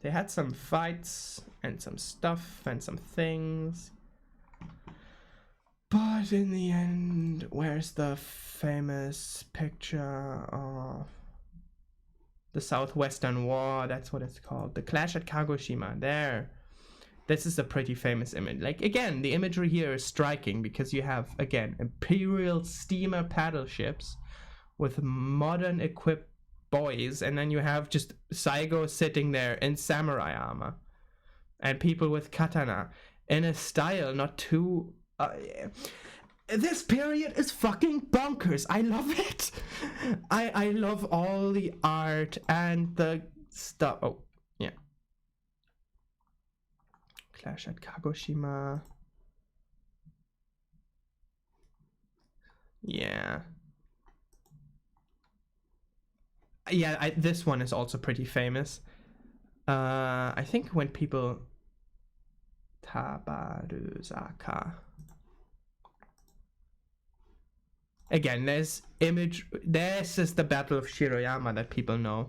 [SPEAKER 1] They had some fights and some stuff and some things. But in the end, where's the famous picture of the Southwestern War? That's what it's called. The Clash at Kagoshima. There. This is a pretty famous image. Like, again, the imagery here is striking because you have, again, imperial steamer paddle ships with modern equipped boys, and then you have just Saigo sitting there in samurai armor and people with katana in a style not too... This period is fucking bonkers. I love it. I love all the art and the stuff. Oh, yeah. Clash at Kagoshima. Yeah. Yeah, this one is also pretty famous. I think when people... Tabaruzaka. Again, this is the Battle of Shiroyama that people know,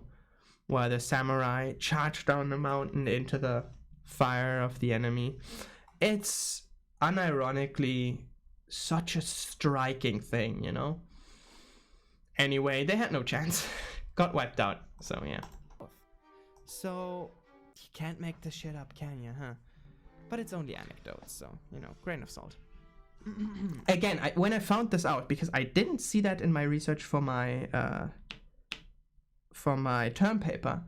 [SPEAKER 1] where the samurai charged down the mountain into the fire of the enemy. It's unironically such a striking thing, you know? Anyway, they had no chance. Got wiped out, so yeah.
[SPEAKER 2] So, you can't make this shit up, can you, huh? But it's only anecdotes, so, you know, grain of salt.
[SPEAKER 1] Again, when I found this out, because I didn't see that in my research for my term paper,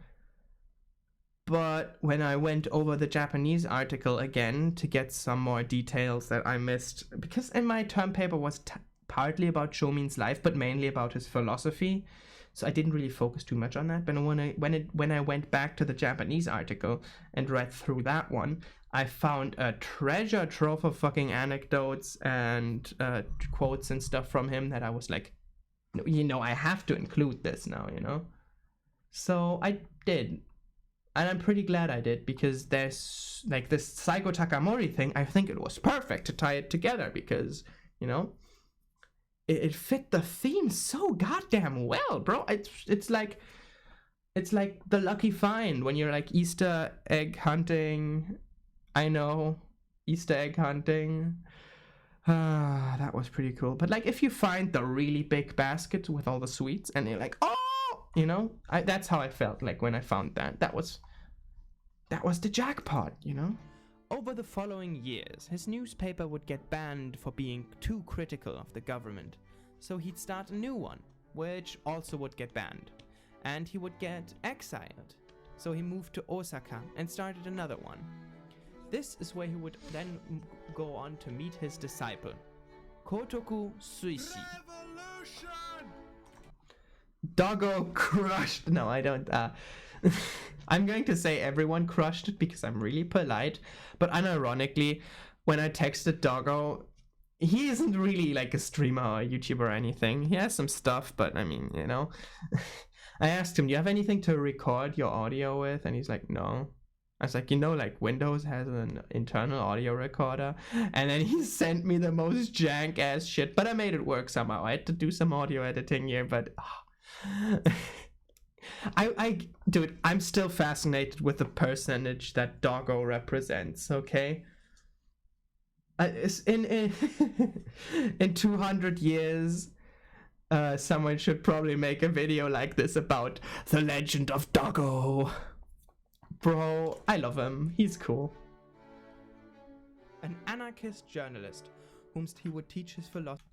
[SPEAKER 1] but when I went over the Japanese article again to get some more details that I missed, because in my term paper was partly about Chōmin's life, but mainly about his philosophy, so I didn't really focus too much on that. But when I went back to the Japanese article and read through that one, I found a treasure trove of fucking anecdotes and quotes and stuff from him that I was like, you know, I have to include this now, you know? So I did. And I'm pretty glad I did, because there's, like, this Saigo Takamori thing, I think it was perfect to tie it together because, you know, it fit the theme so goddamn well, bro. It's like the lucky find when you're, like, Easter egg hunting... I know, Easter egg hunting. That was pretty cool. But like, if you find the really big basket with all the sweets, and you're like, oh, you know, that's how I felt like when I found that. That was the jackpot, you know.
[SPEAKER 2] Over the following years, his newspaper would get banned for being too critical of the government, so he'd start a new one, which also would get banned, and he would get exiled. So he moved to Osaka and started another one. This is where he would then go on to meet his disciple, Kotoku Suishi.
[SPEAKER 1] Doggo crushed. No, I don't. I'm going to say everyone crushed it because I'm really polite. But unironically, when I texted Doggo, he isn't really like a streamer or a YouTuber or anything. He has some stuff, but I mean, you know. I asked him, do you have anything to record your audio with? And he's like, no. I was like, you know, like Windows has an internal audio recorder. And then he sent me the most jank ass shit, but I made it work somehow. I had to do some audio editing here, but dude, I'm still fascinated with the personage that Doggo represents, okay? In 200 years, someone should probably make a video like this about the legend of Doggo. Bro, I love him. He's cool.
[SPEAKER 2] An anarchist journalist, whom he would teach his philosophy.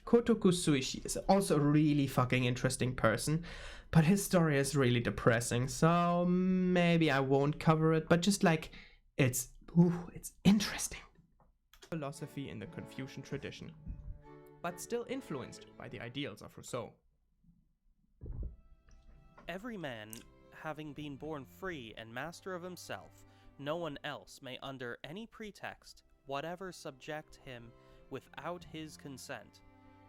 [SPEAKER 1] Kotoku Suishi is also a really fucking interesting person, but his story is really depressing, so maybe I won't cover it, but just like, it's interesting.
[SPEAKER 2] Philosophy in the Confucian tradition, but still influenced by the ideals of Rousseau.
[SPEAKER 5] Every man, having been born free and master of himself, no one else may under any pretext whatever subject him without his consent.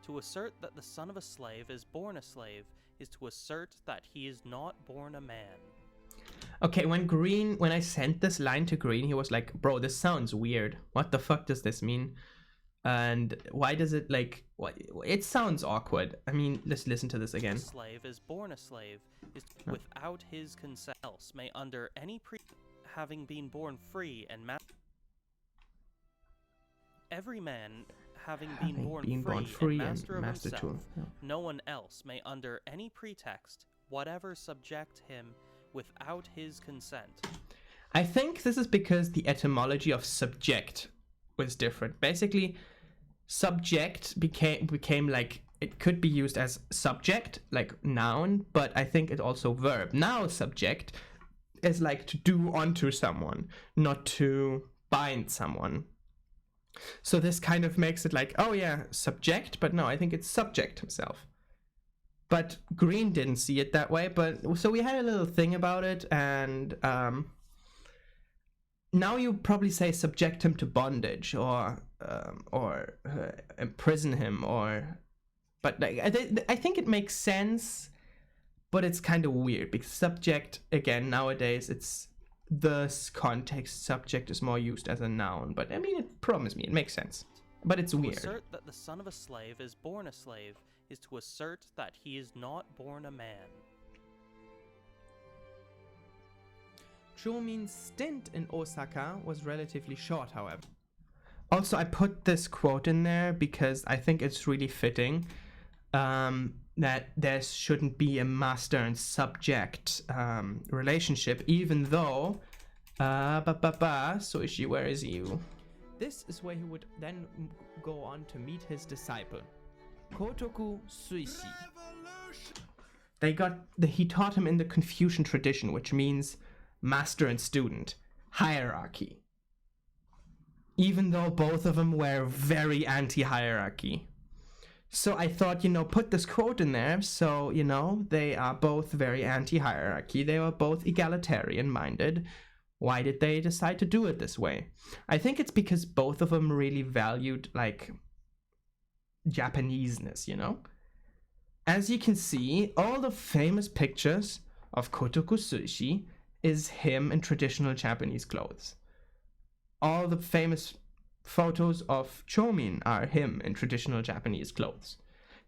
[SPEAKER 5] To assert that the son of a slave is born a slave is to assert that he is not born a man.
[SPEAKER 1] Okay, when I sent this line to Green, he was like, bro, this sounds weird. What the fuck does this mean? And why does it, like, what? It sounds awkward. I mean, let's listen to this again.
[SPEAKER 5] A slave is born a slave is without his consent. Else may under any having been born free and every man having been born free and master of himself, no one else may under any pretext whatever subject him without his consent.
[SPEAKER 1] I think this is because the etymology of subject was different. Basically, subject became like, it could be used as subject, like noun, but I think it also verb. Now subject is like to do onto someone, not to bind someone. So this kind of makes it like, oh yeah, subject, but no, I think it's subject himself. But Green didn't see it that way, but so we had a little thing about it, and now you probably say subject him to bondage or imprison him, but like, I think it makes sense, but it's kind of weird because subject, again, nowadays it's the context, subject is more used as a noun, but I mean, promise me, it makes sense, but it's weird.
[SPEAKER 5] To assert that the son of a slave is born a slave is to assert that he is not born a man.
[SPEAKER 2] Chōmin's stint in Osaka was relatively short, however.
[SPEAKER 1] Also, I put this quote in there because I think it's really fitting that there shouldn't be a master and subject relationship, even though Soishi, where is you?
[SPEAKER 2] This is where he would then go on to meet his disciple, Kotoku Suishi.
[SPEAKER 1] He taught him in the Confucian tradition, which means master and student, hierarchy. Even though both of them were very anti-hierarchy. So I thought, put this quote in there, so, they are both very anti-hierarchy. They were both egalitarian-minded. Why did they decide to do it this way? I think it's because both of them really valued, like, Japaneseness, As you can see, all the famous pictures of Kotoku Sushi is him in traditional Japanese clothes. All the famous photos of Chōmin are him in traditional Japanese clothes.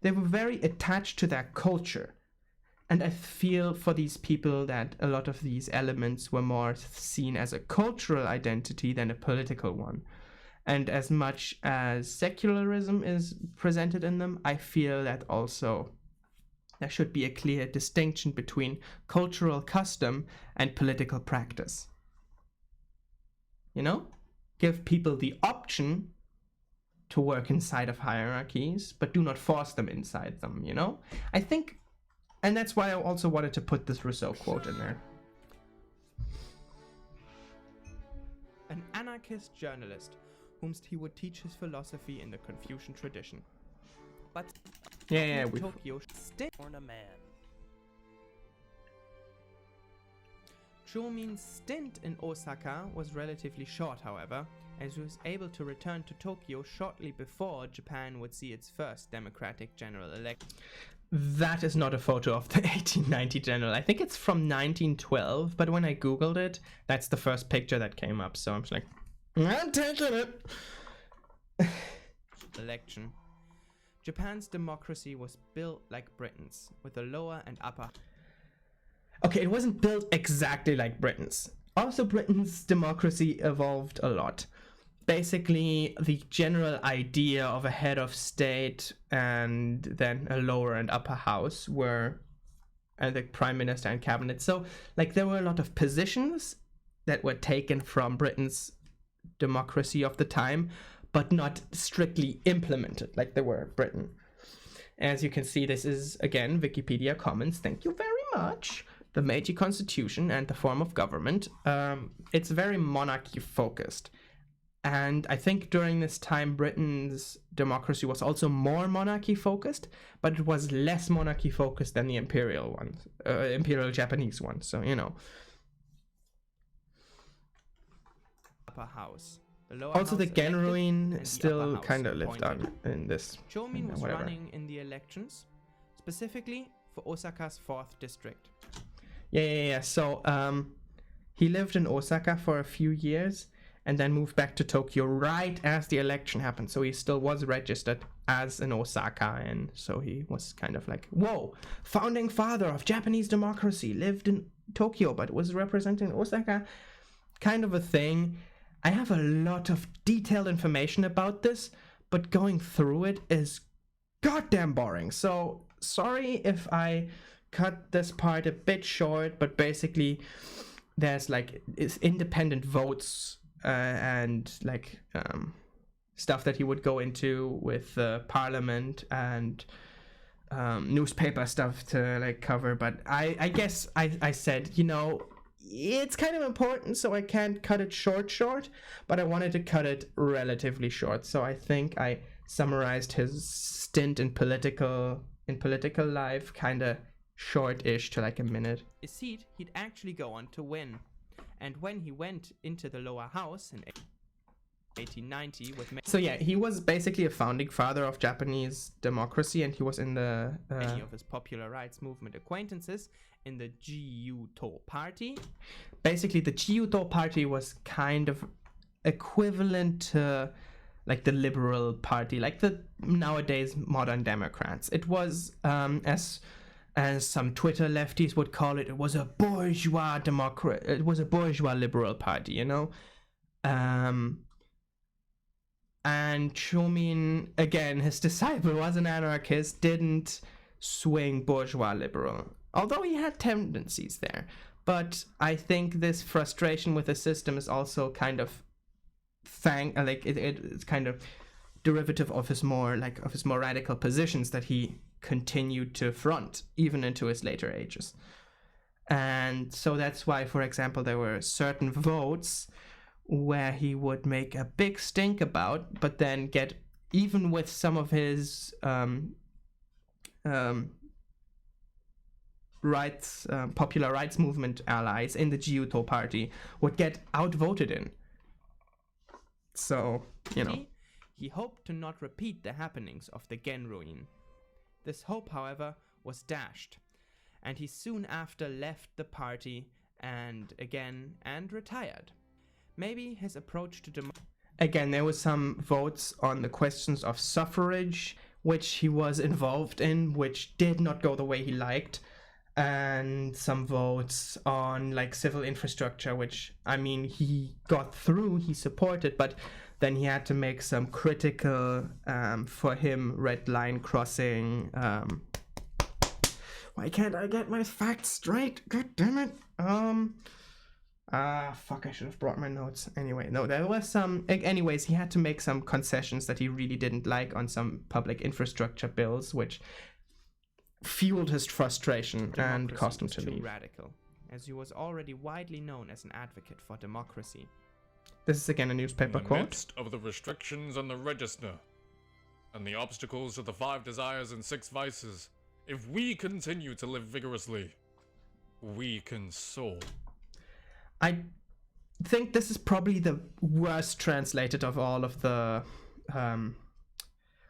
[SPEAKER 1] They were very attached to their culture. And I feel for these people that a lot of these elements were more seen as a cultural identity than a political one. And as much as secularism is presented in them, I feel that also there should be a clear distinction between cultural custom and political practice. Give people the option to work inside of hierarchies, but do not force them inside them, I think, and that's why I also wanted to put this Rousseau quote in there.
[SPEAKER 2] An anarchist journalist, whom he would teach his philosophy in the Confucian tradition. But Tokyo
[SPEAKER 5] born a man.
[SPEAKER 2] Chōmin's stint in Osaka was relatively short, however, as he was able to return to Tokyo shortly before Japan would see its first democratic general election.
[SPEAKER 1] That is not a photo of the 1890 general. I think it's from 1912, but when I googled it, that's the first picture that came up, so I'm just like, I'm taking it.
[SPEAKER 2] Election. Japan's democracy was built like Britain's, with a lower and upper.
[SPEAKER 1] Okay, it wasn't built exactly like Britain's. Also, Britain's democracy evolved a lot. Basically, the general idea of a head of state and then a lower and upper house were the prime minister and cabinet. So, like, there were a lot of positions that were taken from Britain's democracy of the time, but not strictly implemented like they were Britain. As you can see, this is, again, Wikipedia Commons. Thank you very much. The Meiji Constitution and the form of government. It's very monarchy-focused. And I think during this time, Britain's democracy was also more monarchy-focused, but it was less monarchy-focused than the imperial Japanese one. So,
[SPEAKER 2] Upper house.
[SPEAKER 1] Also, the Genroin still kind of lived on in this.
[SPEAKER 2] Chōmin was running in the elections, specifically for Osaka's 4th district.
[SPEAKER 1] Yeah. So, he lived in Osaka for a few years and then moved back to Tokyo right as the election happened. So he still was registered as an Osaka, and so he was kind of like, whoa, founding father of Japanese democracy, lived in Tokyo but was representing Osaka, kind of a thing. I have a lot of detailed information about this, but going through it is goddamn boring. So sorry if I cut this part a bit short, but basically there's like it's independent votes and like stuff that he would go into with parliament and newspaper stuff to like cover. But I guess I said, it's kind of important, so I can't cut it short, but I wanted to cut it relatively short. So I think I summarized his stint in political life kind of short-ish to like a minute.
[SPEAKER 2] A seat he'd actually go on to win. And when he went into the lower house in 1890 with
[SPEAKER 1] so yeah, he was basically a founding father of Japanese democracy, and he was in the
[SPEAKER 2] many of his popular rights movement acquaintances in the Gyuto party.
[SPEAKER 1] Basically, the Gyuto party was kind of equivalent to like the liberal party, like the nowadays modern Democrats. It was as some Twitter lefties would call it, it was a bourgeois it was a bourgeois liberal party, and Chōmin, again, his disciple was an anarchist, didn't swing bourgeois liberal, although he had tendencies there. But I think this frustration with the system is also kind of it's kind of derivative of his more radical positions that he continued to front even into his later ages. And so that's why, for example, there were certain votes where he would make a big stink about, but then get, even with some of his popular rights movement allies in the Gyuto party, would get outvoted in. So,
[SPEAKER 2] He hoped to not repeat the happenings of the Genroin. This hope, however, was dashed, and he soon after left the party and retired. Maybe his approach to
[SPEAKER 1] Again, there was some votes on the questions of suffrage, which he was involved in, which did not go the way he liked, and some votes on like civil infrastructure, which, I mean, he got through, he supported, but then he had to make some critical, for him, red line crossing. Why can't I get my facts straight? God damn it. Fuck, I should have brought my notes. Anyway, no, there was some... Anyways, he had to make some concessions that he really didn't like on some public infrastructure bills, which fueled his frustration and caused him to leave.
[SPEAKER 2] Radical, as he was already widely known as an advocate for democracy.
[SPEAKER 1] This is again a newspaper quote.
[SPEAKER 4] In the midst of the restrictions on the register and the obstacles to the 5 desires and 6 vices, if we continue to live vigorously, we can soar.
[SPEAKER 1] I think this is probably the worst translated of all of the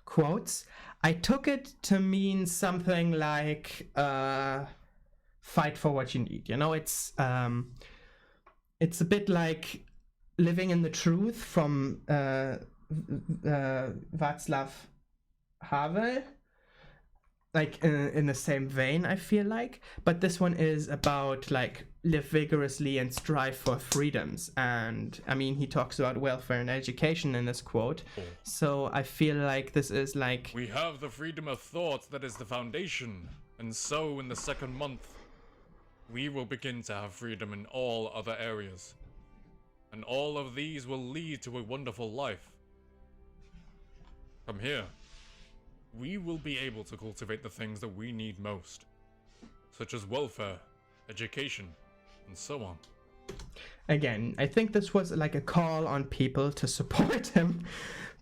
[SPEAKER 1] quotes. I took it to mean something like fight for what you need. It's a bit like Living in the Truth from Václav Havel. Like in the same vein, I feel like, but this one is about like live vigorously and strive for freedoms. And I mean, he talks about welfare and education in this quote, so I feel like this is like,
[SPEAKER 4] we have the freedom of thought that is the foundation, and so in the second month we will begin to have freedom in all other areas, and all of these will lead to a wonderful life. From here we will be able to cultivate the things that we need most, such as welfare, education, and so on.
[SPEAKER 1] Again, I think this was like a call on people to support him,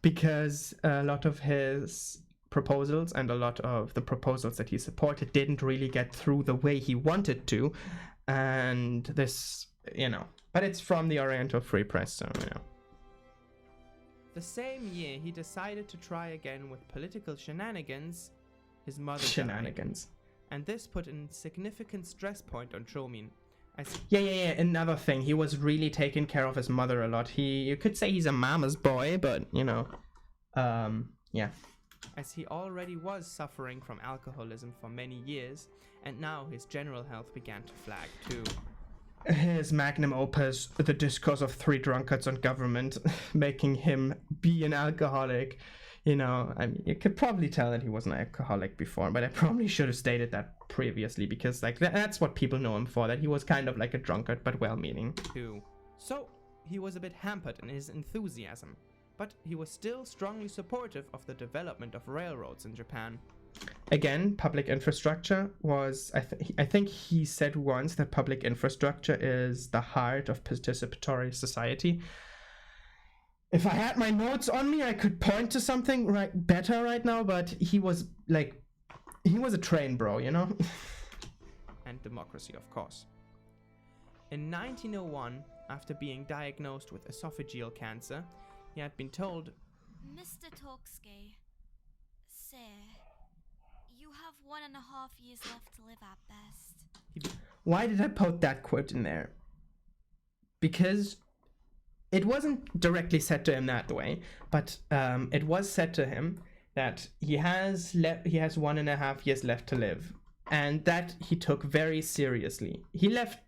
[SPEAKER 1] because a lot of his proposals and a lot of the proposals that he supported didn't really get through the way he wanted to, and this, but it's from the Oriental Free Press, so,
[SPEAKER 2] The same year, he decided to try again with political shenanigans. His mother
[SPEAKER 1] Shenanigans.
[SPEAKER 2] died, and this put a significant stress point on Chōmin.
[SPEAKER 1] Yeah. Another thing, he was really taking care of his mother a lot. You could say he's a mama's boy, but yeah.
[SPEAKER 2] As he already was suffering from alcoholism for many years, and now his general health began to flag too.
[SPEAKER 1] His magnum opus, The Discourse of Three Drunkards on Government, making him be an alcoholic. I mean, you could probably tell that he was an alcoholic before, but I probably should have stated that previously, because like that's what people know him for, that he was kind of like a drunkard but well-meaning.
[SPEAKER 2] So he was a bit hampered in his enthusiasm, but he was still strongly supportive of the development of railroads in Japan.
[SPEAKER 1] Again, public infrastructure was, I think he said once that public infrastructure is the heart of participatory society. If I had my notes on me, I could point to something better right now, but he was a train bro, you know?
[SPEAKER 2] And democracy, of course. In 1901, after being diagnosed with esophageal cancer, he had been told,
[SPEAKER 6] Mr. Toksuke, sir, you have 1.5 years left to live at best.
[SPEAKER 1] Why did I put that quote in there? Because it wasn't directly said to him that way, but it was said to him that he has 1.5 years left to live, and that he took very seriously. He left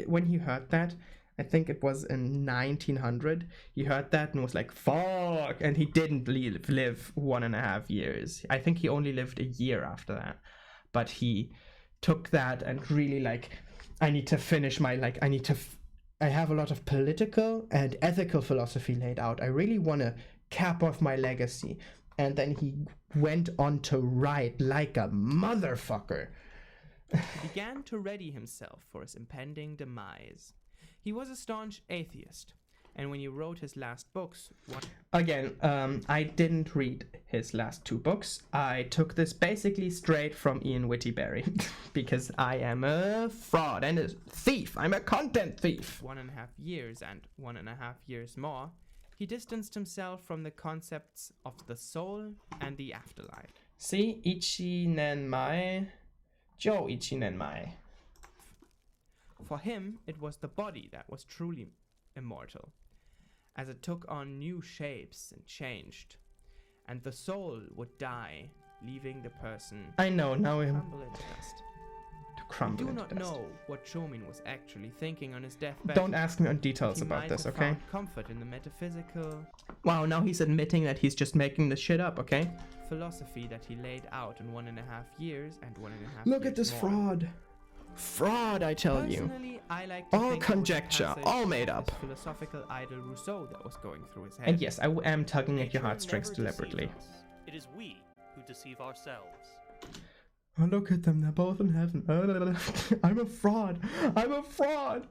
[SPEAKER 1] when he heard that. I think it was in 1900. He heard that and was like, "Fuck!" And he didn't live 1.5 years. I think he only lived a year after that. But he took that and really like, I need to finish my I have a lot of political and ethical philosophy laid out. I really want to cap off my legacy. And then he went on to write like a motherfucker.
[SPEAKER 2] He began to ready himself for his impending demise. He was a staunch atheist, and when he wrote his last books...
[SPEAKER 1] Again, I didn't read his last 2 books. I took this basically straight from Ian Whittyberry, because I am a fraud and a thief. I'm a content thief.
[SPEAKER 2] 1.5 years and 1.5 years more, he distanced himself from the concepts of the soul and the afterlife.
[SPEAKER 1] See, ichi nen mai, jo ichi nen mai.
[SPEAKER 2] For him, it was the body that was truly immortal, as it took on new shapes and changed, and the soul would die, leaving the person
[SPEAKER 1] I know, now we
[SPEAKER 2] crumble into dust.
[SPEAKER 1] To crumble
[SPEAKER 2] We do
[SPEAKER 1] into
[SPEAKER 2] not
[SPEAKER 1] dust.
[SPEAKER 2] know what Chōmin was actually thinking on his deathbed.
[SPEAKER 1] Don't ask me on details
[SPEAKER 2] He
[SPEAKER 1] about
[SPEAKER 2] might
[SPEAKER 1] this,
[SPEAKER 2] have
[SPEAKER 1] okay?
[SPEAKER 2] found comfort in the metaphysical
[SPEAKER 1] Wow, now he's admitting that he's just making this shit up, okay?
[SPEAKER 2] philosophy that he laid out in 1.5 years and 1.5
[SPEAKER 1] Look
[SPEAKER 2] years
[SPEAKER 1] at this
[SPEAKER 2] more.
[SPEAKER 1] fraud. Fraud, I tell you.
[SPEAKER 2] Personally, I like to
[SPEAKER 1] All
[SPEAKER 2] think it was
[SPEAKER 1] conjecture,
[SPEAKER 2] passage
[SPEAKER 1] all made
[SPEAKER 2] of
[SPEAKER 1] up.
[SPEAKER 2] his philosophical idol Rousseau that was going through his head.
[SPEAKER 1] And yes, I am tugging at your
[SPEAKER 5] Nature
[SPEAKER 1] heartstrings
[SPEAKER 5] never deceives
[SPEAKER 1] deliberately.
[SPEAKER 5] us. It is we who deceive ourselves.
[SPEAKER 1] Oh, look at them, they're both in heaven. I'm a fraud. I'm a fraud.